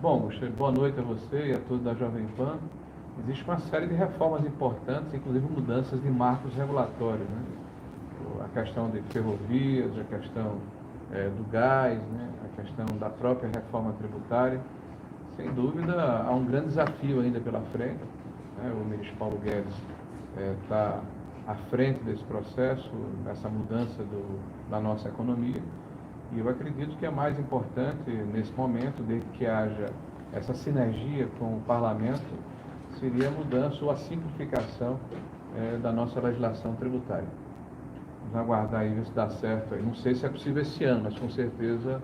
Bom, Gustavo, boa noite a você e a todos da Jovem Pan. Existe uma série de reformas importantes, inclusive mudanças de marcos regulatórios, né? A questão de ferrovias, a questão do gás, né? A questão da própria reforma tributária. Sem dúvida, há um grande desafio ainda pela frente, né? O ministro Paulo Guedes está à frente desse processo, dessa mudança da nossa economia. E eu acredito que é mais importante, nesse momento, desde que haja essa sinergia com o parlamento, seria a mudança ou a simplificação da nossa legislação tributária. Vamos aguardar aí ver se dá certo. Não sei se é possível esse ano, mas com certeza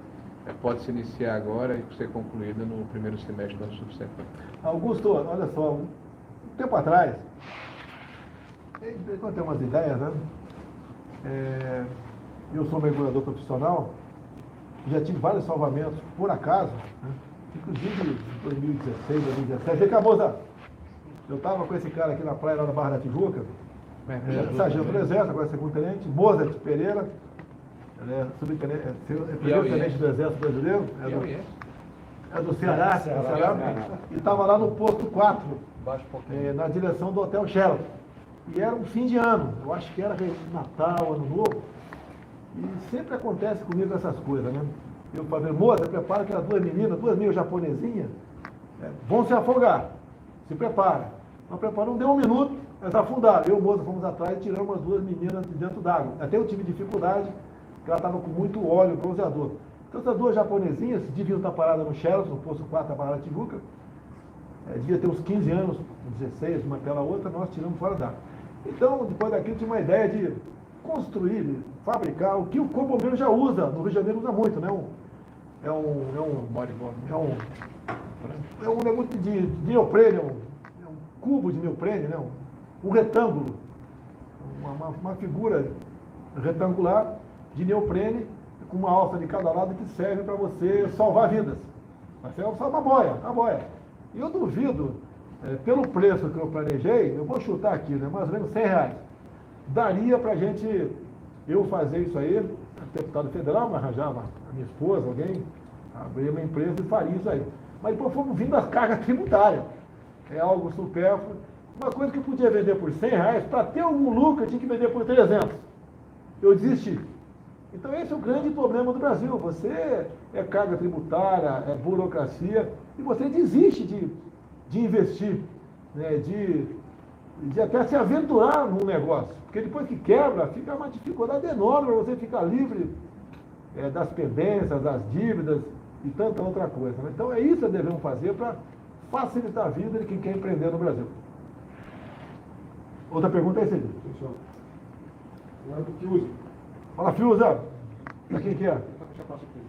pode se iniciar agora e ser concluída no primeiro semestre do ano subsequente. Augusto, olha só, um tempo atrás, eu tenho umas ideias, né? Eu sou mergulhador profissional, já tive vários salvamentos, por acaso, né? Inclusive em 2016, 2017. Vem cá, moça! Eu estava com esse cara aqui na praia, lá na Barra da Tijuca, sargento do Exército, agora segundo-tenente, Mozart Pereira, subtenente, primeiro-tenente do Exército Brasileiro, é do Ceará, e estava lá no posto 4, na direção do Hotel Sheraton. E era um fim de ano, eu acho que era Natal, Ano Novo, e sempre acontece comigo essas coisas, né? Eu falei, moça, prepara que as duas meninas, duas meio japonesinhas, vão se afogar, se prepara. Nós preparamos, deu um minuto, elas afundaram. Eu e o moço fomos atrás e tiramos as duas meninas de dentro d'água. Até eu tive dificuldade, porque ela estava com muito óleo, bronzeador. Então essas duas japonesinhas deviam estar paradas no Sheraton, no posto 4 da Barra da Tijuca. Devia ter uns 15 anos, 16, uma pela outra, nós tiramos fora d'água. Então, depois daquilo, tinha uma ideia de construir, de fabricar, o que o Corpo Bombeiro já usa, no Rio de Janeiro usa muito, né? É um negócio de neoprene, um cubo de neoprene, né? Um retângulo, uma figura retangular de neoprene com uma alça de cada lado que serve para você salvar vidas. Mas é só uma boia. E eu duvido, pelo preço que eu planejei, eu vou chutar aqui, né? Mais ou menos R$100. Daria para eu fazer isso aí, deputado federal, mas arranjava a minha esposa, alguém, abrir uma empresa e faria isso aí. Mas depois fomos vindo as cargas tributárias. É algo supérfluo. Uma coisa que eu podia vender por R$100, para ter algum lucro, eu tinha que vender por 300. Eu desisti. Então esse é o grande problema do Brasil. Você é carga tributária, é burocracia, e você desiste de investir, né, de até se aventurar num negócio. Porque depois que quebra, fica uma dificuldade enorme para você ficar livre das pendências, das dívidas e tanta outra coisa. Né? Então é isso que devemos fazer para facilitar a vida de quem quer empreender no Brasil. Outra pergunta é essa aí. Fala, Fiuza. Para quem que é?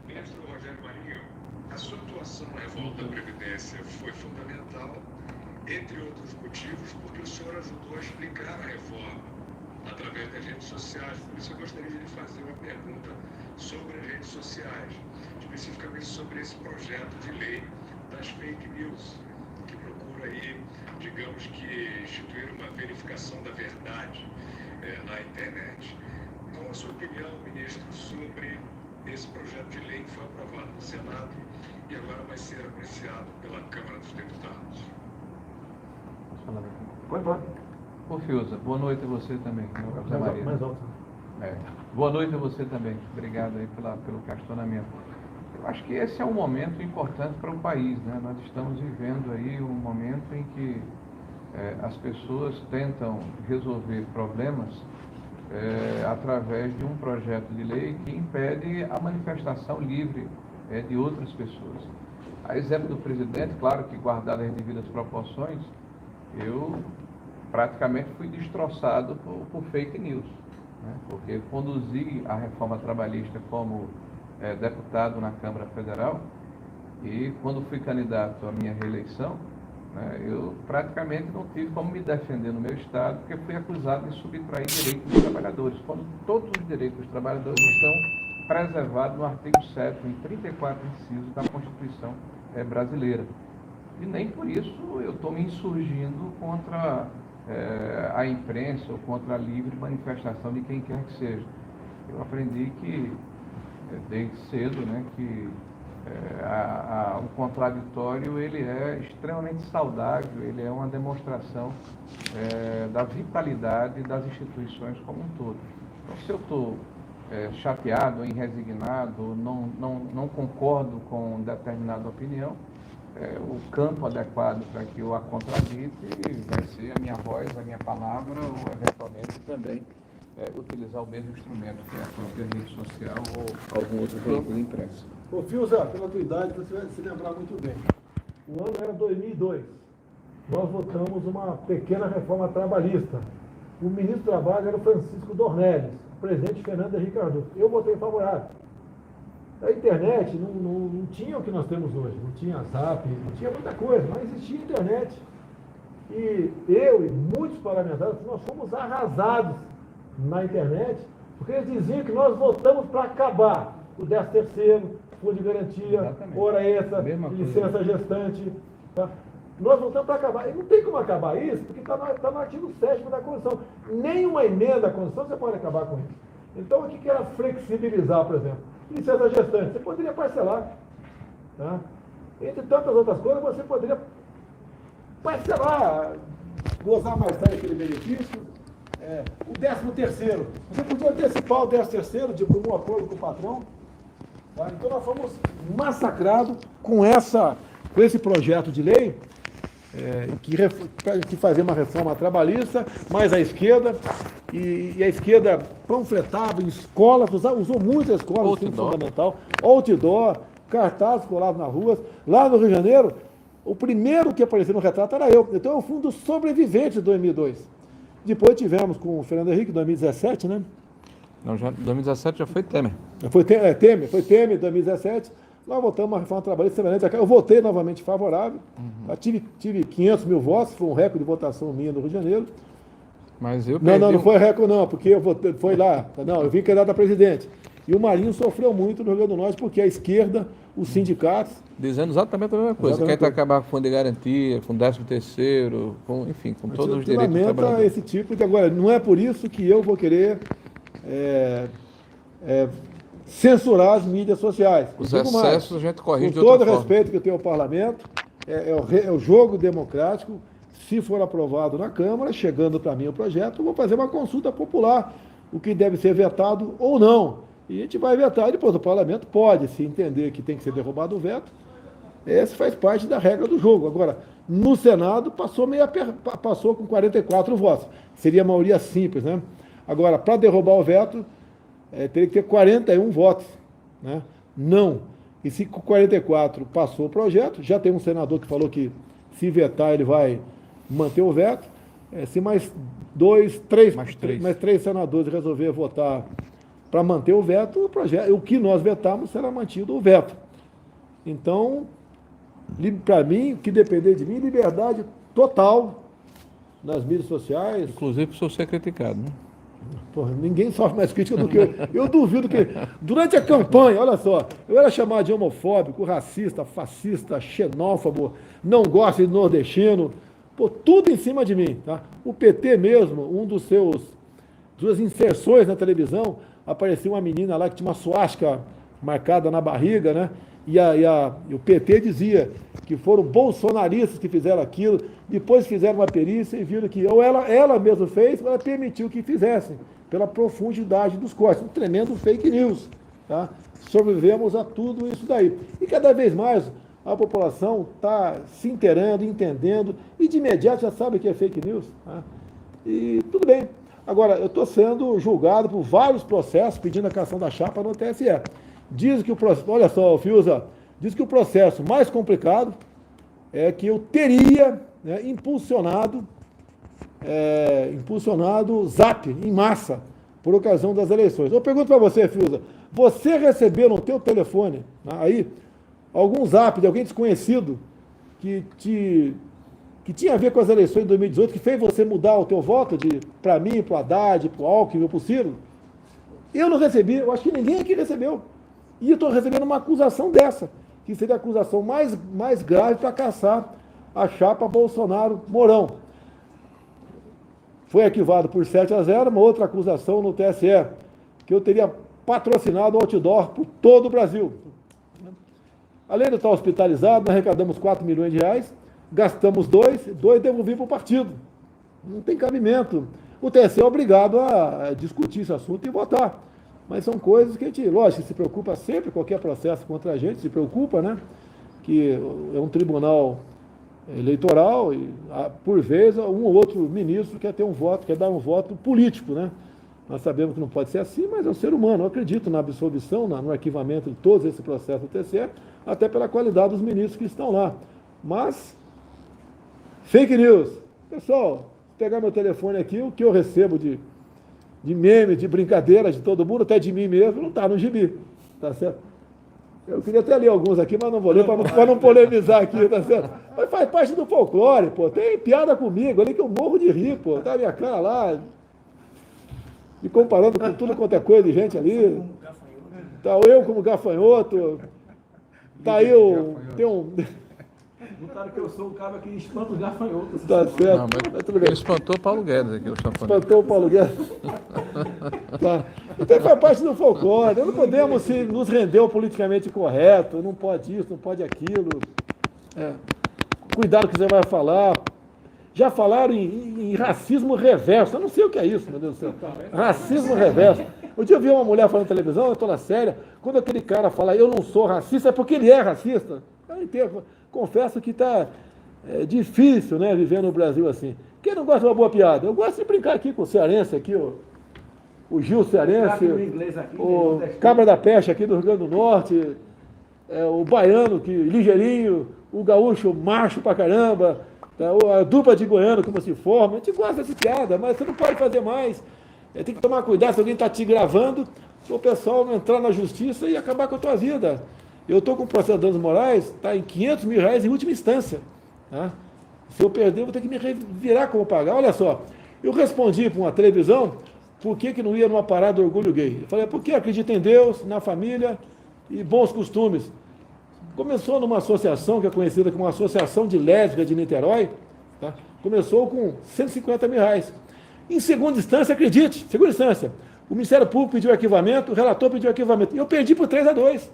Mestre Rogério Marinho, a sua atuação na revolta da Previdência foi fundamental, entre outros motivos, porque o senhor ajudou a explicar a reforma através das redes sociais. Por isso eu gostaria de lhe fazer uma pergunta sobre as redes sociais, especificamente sobre esse projeto de lei das fake news, que procura aí, digamos que, instituir uma verificação da verdade na internet. Qual a sua opinião, ministro, sobre esse projeto de lei que foi aprovado no Senado e agora vai ser apreciado pela Câmara dos Deputados? Pode falar. Ô Fiuza, boa noite a você também. José Maria. Mais alto. Boa noite a você também. Obrigado aí pelo questionamento. Eu acho que esse é um momento importante para o país, né? Nós estamos vivendo aí um momento em que as pessoas tentam resolver problemas através de um projeto de lei que impede a manifestação livre de outras pessoas. A exemplo do presidente, claro que guardado as devidas proporções, eu praticamente fui destroçado por fake news, né? Porque eu conduzi a reforma trabalhista como deputado na Câmara Federal e quando fui candidato à minha reeleição, né, eu praticamente não tive como me defender no meu estado, porque fui acusado de subtrair direitos dos trabalhadores, quando todos os direitos dos trabalhadores estão preservados no artigo 7º, em 34 incisos da Constituição brasileira. E nem por isso eu estou me insurgindo contra a imprensa ou contra a livre manifestação de quem quer que seja. Eu aprendi que, desde cedo, né, que o contraditório ele é extremamente saudável, ele é uma demonstração da vitalidade das instituições como um todo. Então, se eu estou chateado, resignado, não concordo com determinada opinião, o campo adequado para que eu a contradite vai ser a minha voz, a minha palavra, ou eventualmente também utilizar o mesmo instrumento, que é a própria rede social ou algum outro veículo impresso. Ô, Fiuza, pela tua idade, você vai se lembrar muito bem. O ano era 2002. Nós votamos uma pequena reforma trabalhista. O ministro do Trabalho era o Francisco Dornelles, o presidente Fernando Henrique Cardoso. Eu votei favorável. A internet não tinha o que nós temos hoje. Não tinha Zap, não tinha muita coisa, mas existia internet. E eu e muitos parlamentares, nós fomos arrasados na internet, porque eles diziam que nós votamos para acabar o 13º, fundo de garantia, Exatamente. hora extra, licença gestante. Tá? Nós votamos para acabar. E não tem como acabar isso, porque está no artigo 7º da Constituição. Nenhuma emenda à Constituição você pode acabar com isso. Então, o que era flexibilizar, por exemplo? Licença gestante, você poderia parcelar. Tá? Entre tantas outras coisas, você poderia parcelar, gozar mais tarde aquele benefício. O 13º, você podia antecipar o 13º de um acordo com o patrão. Tá? Então nós fomos massacrados com esse projeto de lei que fazia uma reforma trabalhista, mais a esquerda, e a esquerda panfletava em escolas, usou muito a escola, o ensino fundamental, outdoor, cartazes colados nas ruas. Lá no Rio de Janeiro, o primeiro que apareceu no retrato era eu. Então eu fui um dos sobreviventes de 2002. Depois tivemos com o Fernando Henrique, 2017, né? Não, 2017 já foi Temer. Foi Temer, 2017. Nós votamos uma reforma trabalhista semelhante. Eu votei novamente favorável. Uhum. Tive 500 mil votos, foi um recorde de votação minha no Rio de Janeiro. Mas eu não foi recorde não, porque foi lá. Não, eu vim candidato a presidente. E o Marinho sofreu muito no Rio Grande do Norte, porque a esquerda, os sindicatos... Dizendo exatamente a mesma coisa. Quer acabar com o fundo de garantia, com o 13º, com todos os direitos do trabalhador. Esse tipo de... Agora, não é por isso que eu vou querer censurar as mídias sociais. Os excessos a gente corrige de outra forma. Com todo respeito que eu tenho ao parlamento, é o jogo democrático. Se for aprovado na Câmara, chegando para mim o projeto, eu vou fazer uma consulta popular, o que deve ser vetado ou não. E a gente vai vetar, e depois o parlamento pode, se entender que tem que ser derrubado o veto, esse faz parte da regra do jogo. Agora, no Senado, passou com 44 votos. Seria a maioria simples, né? Agora, para derrubar o veto, teria que ter 41 votos, né? Não. E se com 44 passou o projeto, já tem um senador que falou que se vetar ele vai manter o veto. Se mais três senadores resolver votar para manter o veto, o que nós vetamos será mantido o veto. Então, para mim, o que depender de mim, liberdade total nas mídias sociais. Inclusive por ser criticado, né? Porra, ninguém sofre mais crítica do que eu. Eu duvido que, durante a campanha, olha só, eu era chamado de homofóbico, racista, fascista, xenófobo, não gosto de nordestino, tudo em cima de mim. Tá? O PT mesmo, duas inserções na televisão, apareceu uma menina lá que tinha uma suástica marcada na barriga, né? E o PT dizia que foram bolsonaristas que fizeram aquilo, depois fizeram uma perícia e viram que ou ela mesma fez, ou ela permitiu que fizessem, pela profundidade dos cortes. Um tremendo fake news. Tá? Sobrevivemos a tudo isso daí. E cada vez mais a população está se inteirando, entendendo, e de imediato já sabe o que é fake news. Tá? E tudo bem. Agora, eu estou sendo julgado por vários processos pedindo a cassação da chapa no TSE. Diz que o processo, olha só, Fiuza, diz que o processo mais complicado é que eu teria, né, impulsionado Zap em massa por ocasião das eleições. Eu pergunto para você, Fiuza, você recebeu no teu telefone, né, aí, algum Zap de alguém desconhecido que tinha a ver com as eleições de 2018, que fez você mudar o teu voto para mim, para o Haddad, para o Alckmin, para o Ciro? Eu não recebi, eu acho que ninguém aqui recebeu. E eu estou recebendo uma acusação dessa, que seria a acusação mais grave para caçar a chapa Bolsonaro-Mourão. foi arquivado por 7-0, uma outra acusação no TSE, que eu teria patrocinado o outdoor por todo o Brasil. Além de estar hospitalizado, nós arrecadamos 4 milhões de reais, gastamos 2 devolvi para o partido. Não tem cabimento. O TSE é obrigado a discutir esse assunto e votar. Mas são coisas que a gente, lógico, se preocupa sempre, qualquer processo contra a gente se preocupa, né? Que é um tribunal eleitoral e, por vezes, um ou outro ministro quer ter um voto, quer dar um voto político, né? Nós sabemos que não pode ser assim, mas é um ser humano. Eu acredito na absolvição, no arquivamento de todos esse processo do TSE, até pela qualidade dos ministros que estão lá. Mas, fake news. Pessoal, vou pegar meu telefone aqui, o que eu recebo de meme, de brincadeira de todo mundo, até de mim mesmo, não está no gibi, tá certo? Eu queria até ler alguns aqui, mas não vou ler para não polemizar aqui, tá certo? Mas faz parte do folclore, pô. Tem piada comigo ali que eu morro de rir, pô. Tá a minha cara lá, me comparando com tudo quanto é coisa de gente ali. Tá eu como gafanhoto. Tá aí tem um... Notaram que eu sou o cara que espanta os gafanhotos. Tá certo. Não, mas Mas tudo bem. ele espantou o Paulo Guedes aqui, o sanfoneiro. Espantou o Paulo Guedes. Tá. Então faz parte do folclore. Não podemos nos render ao politicamente correto. Não pode isso, não pode aquilo. Cuidado com o que você vai falar. Já falaram em racismo reverso. Eu não sei o que é isso, meu Deus do céu. Racismo reverso. Um dia eu vi uma mulher falando na televisão, eu estou na séria. Quando aquele cara fala, eu não sou racista, é porque ele é racista. Eu entendo. Confesso que está difícil, né, viver no Brasil assim. Quem não gosta de uma boa piada? Eu gosto de brincar aqui com o cearense, aqui, o Gil cearense, o Cabra da Peste aqui do Rio Grande do Norte, o baiano, ligeirinho, o gaúcho macho pra caramba, a dupla de goiano como se forma. A gente gosta dessa piada, mas você não pode fazer mais. Tem que tomar cuidado se alguém está te gravando, o pessoal não entrar na justiça e acabar com a tua vida. Eu estou com o processo de danos morais, está em R$500 mil em última instância. Tá? Se eu perder, eu vou ter que me virar como pagar. Olha só, eu respondi para uma televisão por que não ia numa parada do orgulho gay. Eu falei, porque acredito em Deus, na família e bons costumes. Começou numa associação que é conhecida como Associação de Lésbicas de Niterói, tá? Começou com R$150 mil. Em segunda instância, acredite, segunda instância, o Ministério Público pediu arquivamento, o relator pediu arquivamento, e eu perdi por 3-2.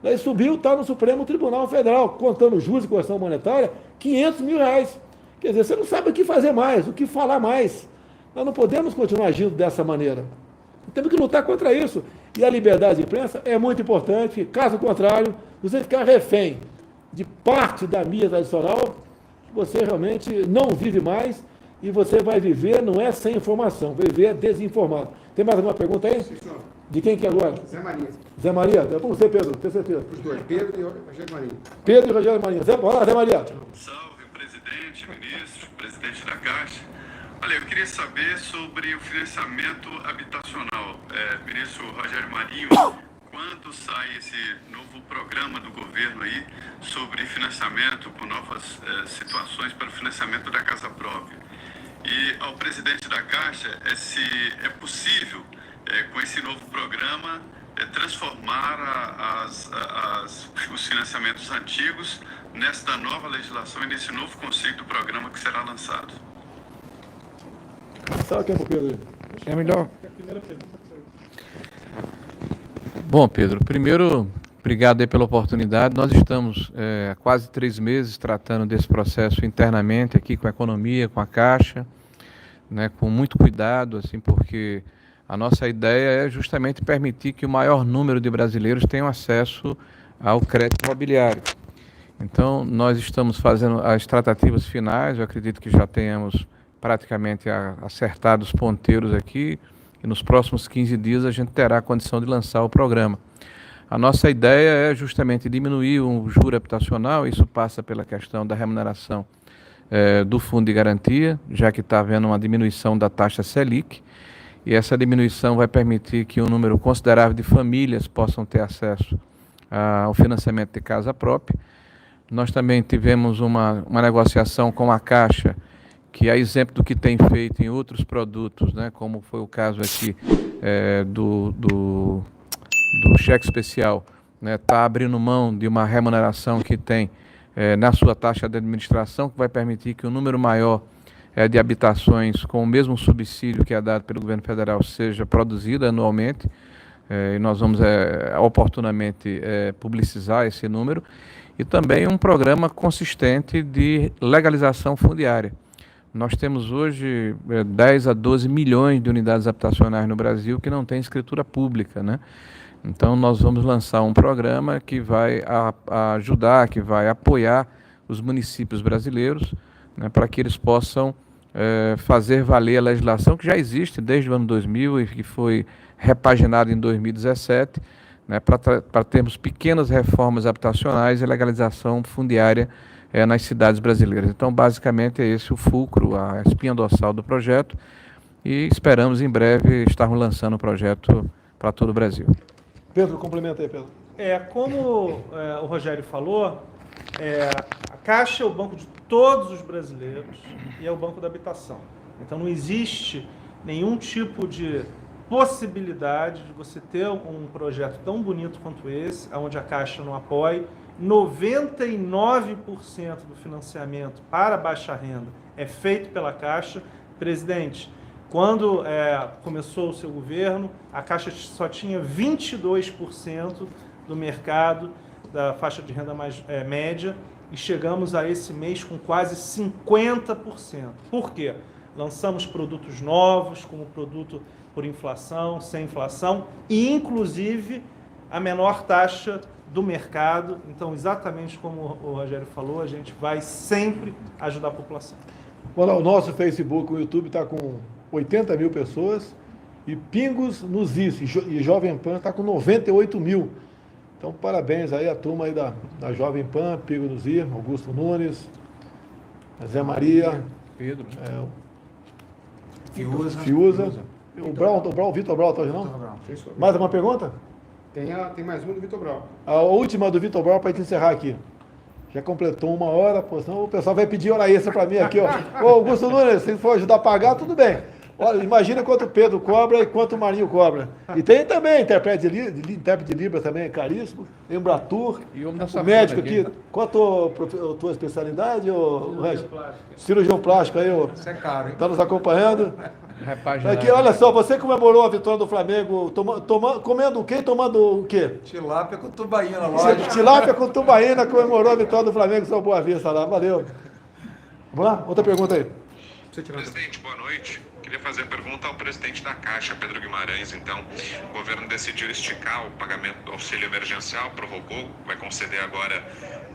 Daí subiu, está no Supremo Tribunal Federal, contando juros e correção monetária, R$500 mil. Quer dizer, você não sabe o que fazer mais, o que falar mais. Nós não podemos continuar agindo dessa maneira. Temos que lutar contra isso. E a liberdade de imprensa é muito importante, caso contrário, você ficar refém de parte da mídia tradicional, você realmente não vive mais e você vai viver, não é sem informação, vai viver desinformado. Tem mais alguma pergunta aí? De quem que é agora? Zé Maria. Zé Maria? É para você, Pedro, tenho certeza. Os dois, Pedro e Rogério Maria. Pedro e Rogério Maria. Olá, Zé Maria. Salve, presidente, ministro, presidente da Caixa. Olha, eu queria saber sobre o financiamento habitacional. Ministro Rogério Marinho, quando sai esse novo programa do governo aí sobre financiamento com novas situações para o financiamento da casa própria? E ao presidente da Caixa, se é possível, com esse novo programa, transformar os financiamentos antigos nesta nova legislação e nesse novo conceito do programa que será lançado. Sabe quem é o Pedro? É melhor. Bom, Pedro, primeiro, obrigado aí pela oportunidade. Nós estamos há quase 3 meses tratando desse processo internamente aqui com a economia, com a Caixa, né, com muito cuidado, assim, porque a nossa ideia é justamente permitir que o maior número de brasileiros tenham acesso ao crédito imobiliário. Então, nós estamos fazendo as tratativas finais, eu acredito que já tenhamos praticamente acertado os ponteiros aqui, e nos próximos 15 dias a gente terá a condição de lançar o programa. A nossa ideia é justamente diminuir o juro habitacional, isso passa pela questão da remuneração do fundo de garantia, já que está havendo uma diminuição da taxa Selic, e essa diminuição vai permitir que um número considerável de famílias possam ter acesso ao financiamento de casa própria. Nós também tivemos uma negociação com a Caixa, que é exemplo do que tem feito em outros produtos, né, como foi o caso aqui do cheque especial, né, tá abrindo mão de uma remuneração que tem na sua taxa de administração, que vai permitir que um número maior de habitações com o mesmo subsídio que é dado pelo governo federal seja produzida anualmente. E nós vamos oportunamente publicizar esse número. E também um programa consistente de legalização fundiária. Nós temos hoje 10 a 12 milhões de unidades habitacionais no Brasil que não têm escritura pública, né? Então nós vamos lançar um programa que vai ajudar, que vai apoiar os municípios brasileiros, né, para que eles possam fazer valer a legislação que já existe desde o ano 2000 e que foi repaginada em 2017, né, para termos pequenas reformas habitacionais e legalização fundiária nas cidades brasileiras. Então, basicamente, é esse o fulcro, a espinha dorsal do projeto, e esperamos em breve estarmos lançando o projeto para todo o Brasil. Pedro, complementa aí, Pedro. Como o Rogério falou, a Caixa é o banco de todos os brasileiros e é o banco da habitação. Então, não existe nenhum tipo de possibilidade de você ter um projeto tão bonito quanto esse, onde a Caixa não apoie. 99% do financiamento para baixa renda é feito pela Caixa. Presidente, quando começou o seu governo, a Caixa só tinha 22% do mercado da faixa de renda mais média e chegamos a esse mês com quase 50%. Por quê? Lançamos produtos novos, como produto por inflação, sem inflação e, inclusive, a menor taxa do mercado. Então, exatamente como o Rogério falou, a gente vai sempre ajudar a população. O nosso Facebook, o YouTube está com 80 mil pessoas e Pingos nos Is e Jovem Pan está com 98 mil. Então, parabéns aí à turma aí da Jovem Pan, Pingos nos Is, Augusto Nunes, Zé Maria, Pedro, Fiuza. O Vitor Brau está hoje, não? Mais alguma pergunta? Tem mais uma do Vitor Brau. A última do Vitor Brau para a gente encerrar aqui. Já completou 1 hora, pô, senão o pessoal vai pedir hora extra para mim aqui, ó. Ô, Augusto Nunes, se for ajudar a pagar, tudo bem. Olha, imagina quanto o Pedro cobra e quanto o Marinho cobra. E tem também intérprete de Libras também, é caríssimo. Embratur, o médico aqui. Qual a tua especialidade, Regis? Cirurgião plástico aí, Isso é caro, hein? está nos acompanhando. repaginado. Aqui, olha só, você comemorou a vitória do Flamengo comendo o quê? Tomando o quê? Tilápia com tubaína, lógico. Tilápia com tubaína comemorou a vitória do Flamengo, São Boa Vista lá. Valeu. Vamos lá? Outra pergunta aí. Presidente, boa noite. Queria fazer a pergunta ao presidente da Caixa, Pedro Guimarães. Então, o governo decidiu esticar o pagamento do auxílio emergencial, prorrogou, vai conceder agora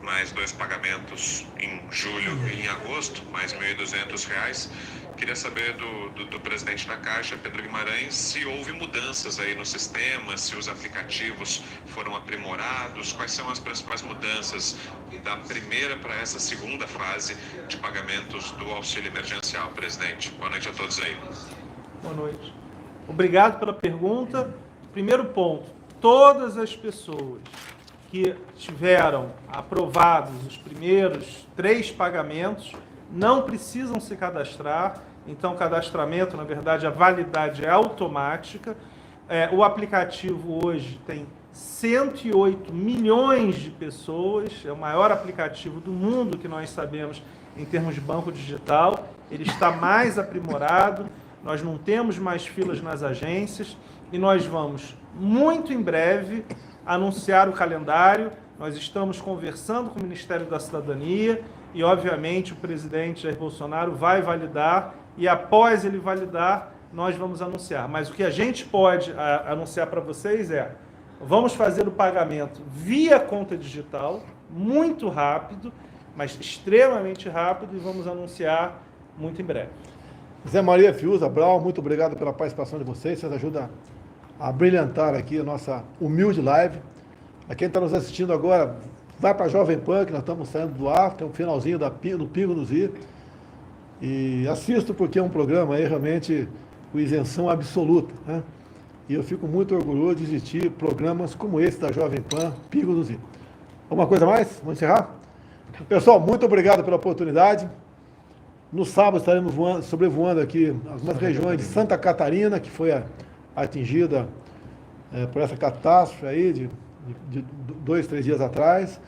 mais 2 pagamentos em julho e em agosto, mais R$ 1.200. Queria saber do presidente da Caixa, Pedro Guimarães, se houve mudanças aí no sistema, se os aplicativos foram aprimorados, quais são as principais mudanças da primeira para essa segunda fase de pagamentos do auxílio emergencial, presidente. Boa noite a todos aí. Boa noite. Obrigado pela pergunta. Primeiro ponto, todas as pessoas que tiveram aprovados os primeiros 3 pagamentos não precisam se cadastrar. Então, o cadastramento, na verdade, a validade é automática. O aplicativo hoje tem 108 milhões de pessoas, é o maior aplicativo do mundo que nós sabemos em termos de banco digital. Ele está mais aprimorado, nós não temos mais filas nas agências e nós vamos, muito em breve, anunciar o calendário. Nós estamos conversando com o Ministério da Cidadania e, obviamente, o presidente Jair Bolsonaro vai validar e, após ele validar, nós vamos anunciar. Mas o que a gente pode anunciar para vocês é: vamos fazer o pagamento via conta digital, muito rápido, mas extremamente rápido, e vamos anunciar muito em breve. Zé Maria, Fiuza, Brau, muito obrigado pela participação de vocês. Vocês ajudam a brilhantar aqui a nossa humilde live. A quem está nos assistindo agora, vai para a Jovem Pan, que nós estamos saindo do ar, tem um finalzinho do Pingo nos I. E assisto porque é um programa aí realmente com isenção absoluta, né? E eu fico muito orgulhoso de existir programas como esse da Jovem Pan, Pingo nos I. Alguma coisa mais? Vamos encerrar? Pessoal, muito obrigado pela oportunidade. No sábado estaremos sobrevoando aqui algumas regiões de Santa Catarina, que foi atingida por essa catástrofe aí de 2, 3 dias atrás.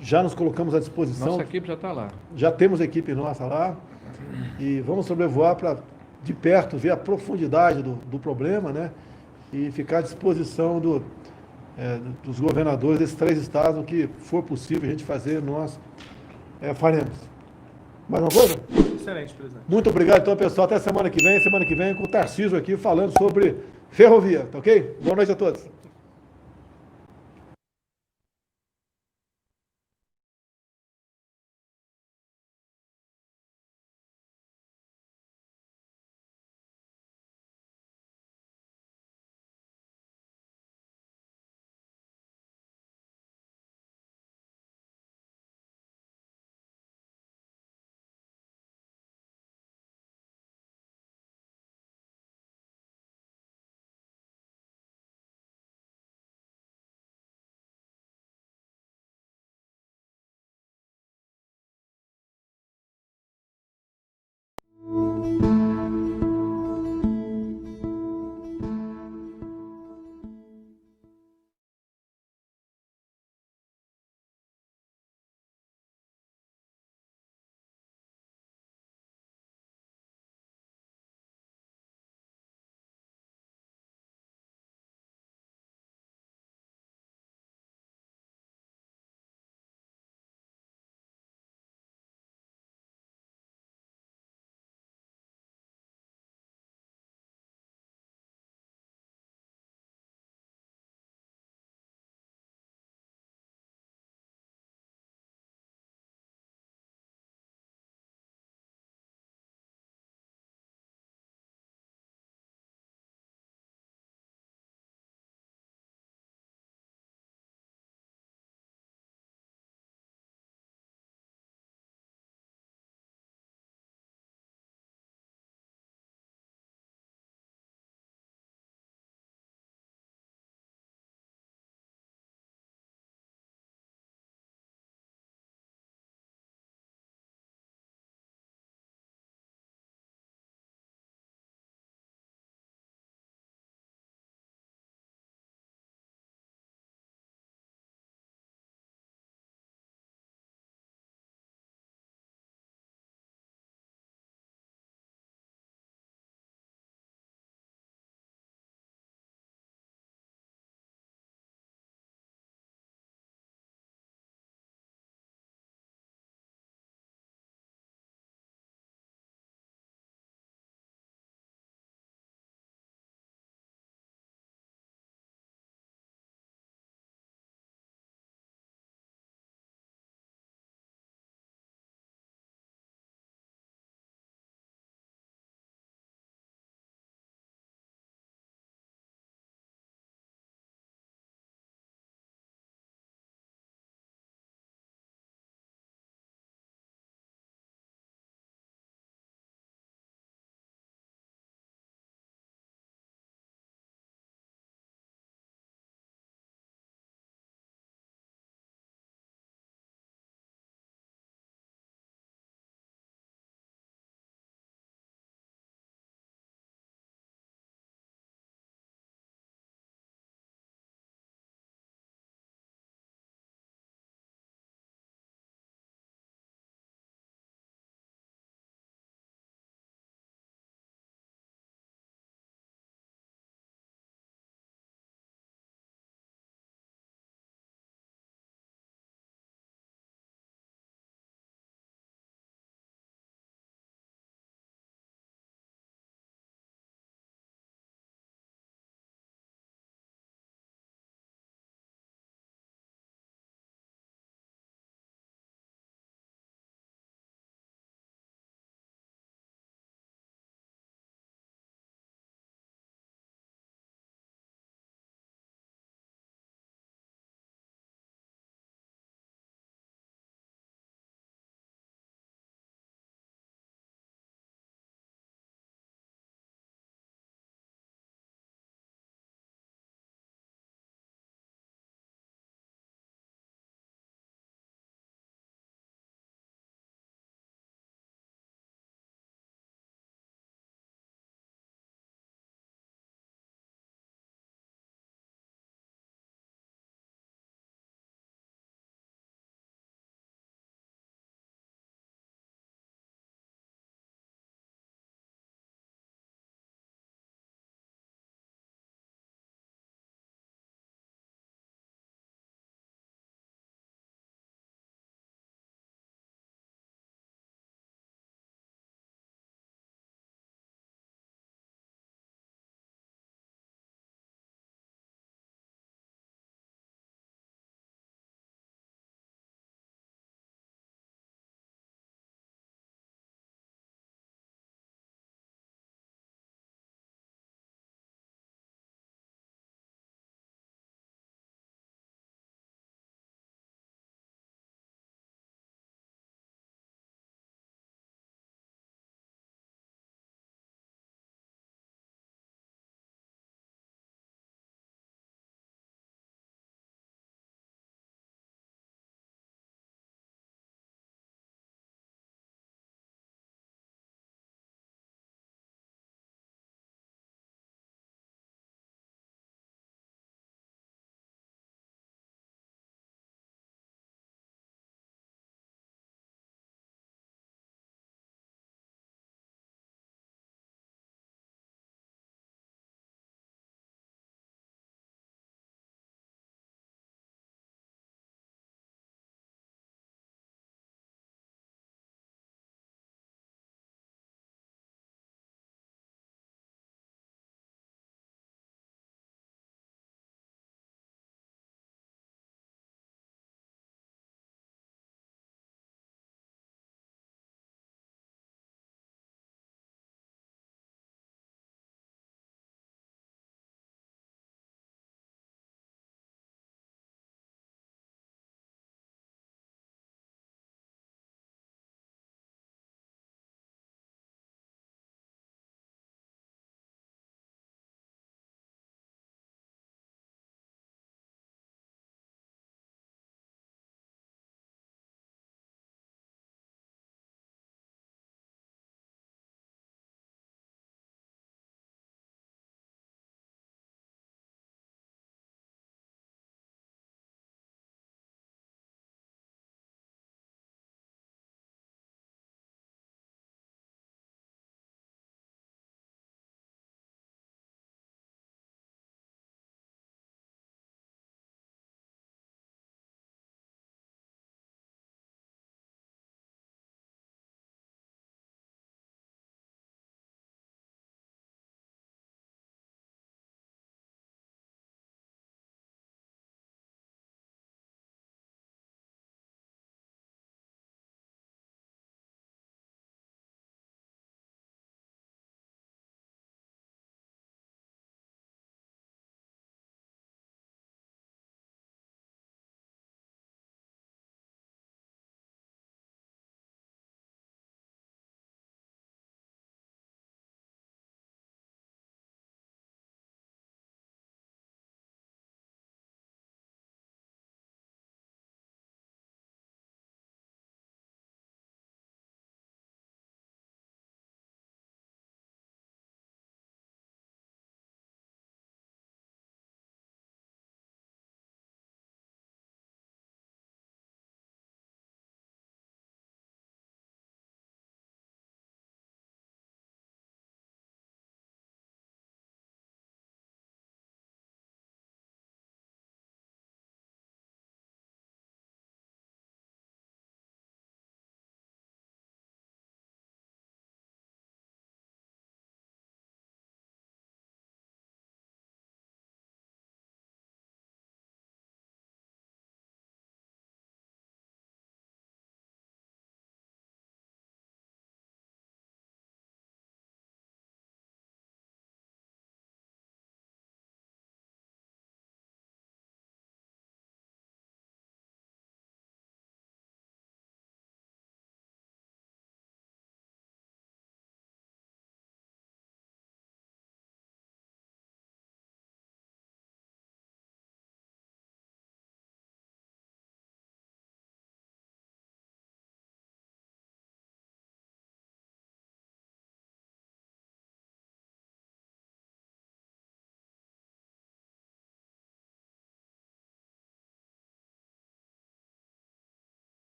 Já nos colocamos à disposição. Nossa equipe já está lá. Já temos equipe nossa lá. E vamos sobrevoar para, de perto, ver a profundidade do problema, né? E ficar à disposição dos governadores desses 3 estados, o que for possível a gente fazer, nós faremos. Mais uma coisa? Excelente, presidente. Muito obrigado, então, pessoal. Até semana que vem com o Tarcísio aqui falando sobre ferrovia, tá ok? Boa noite a todos.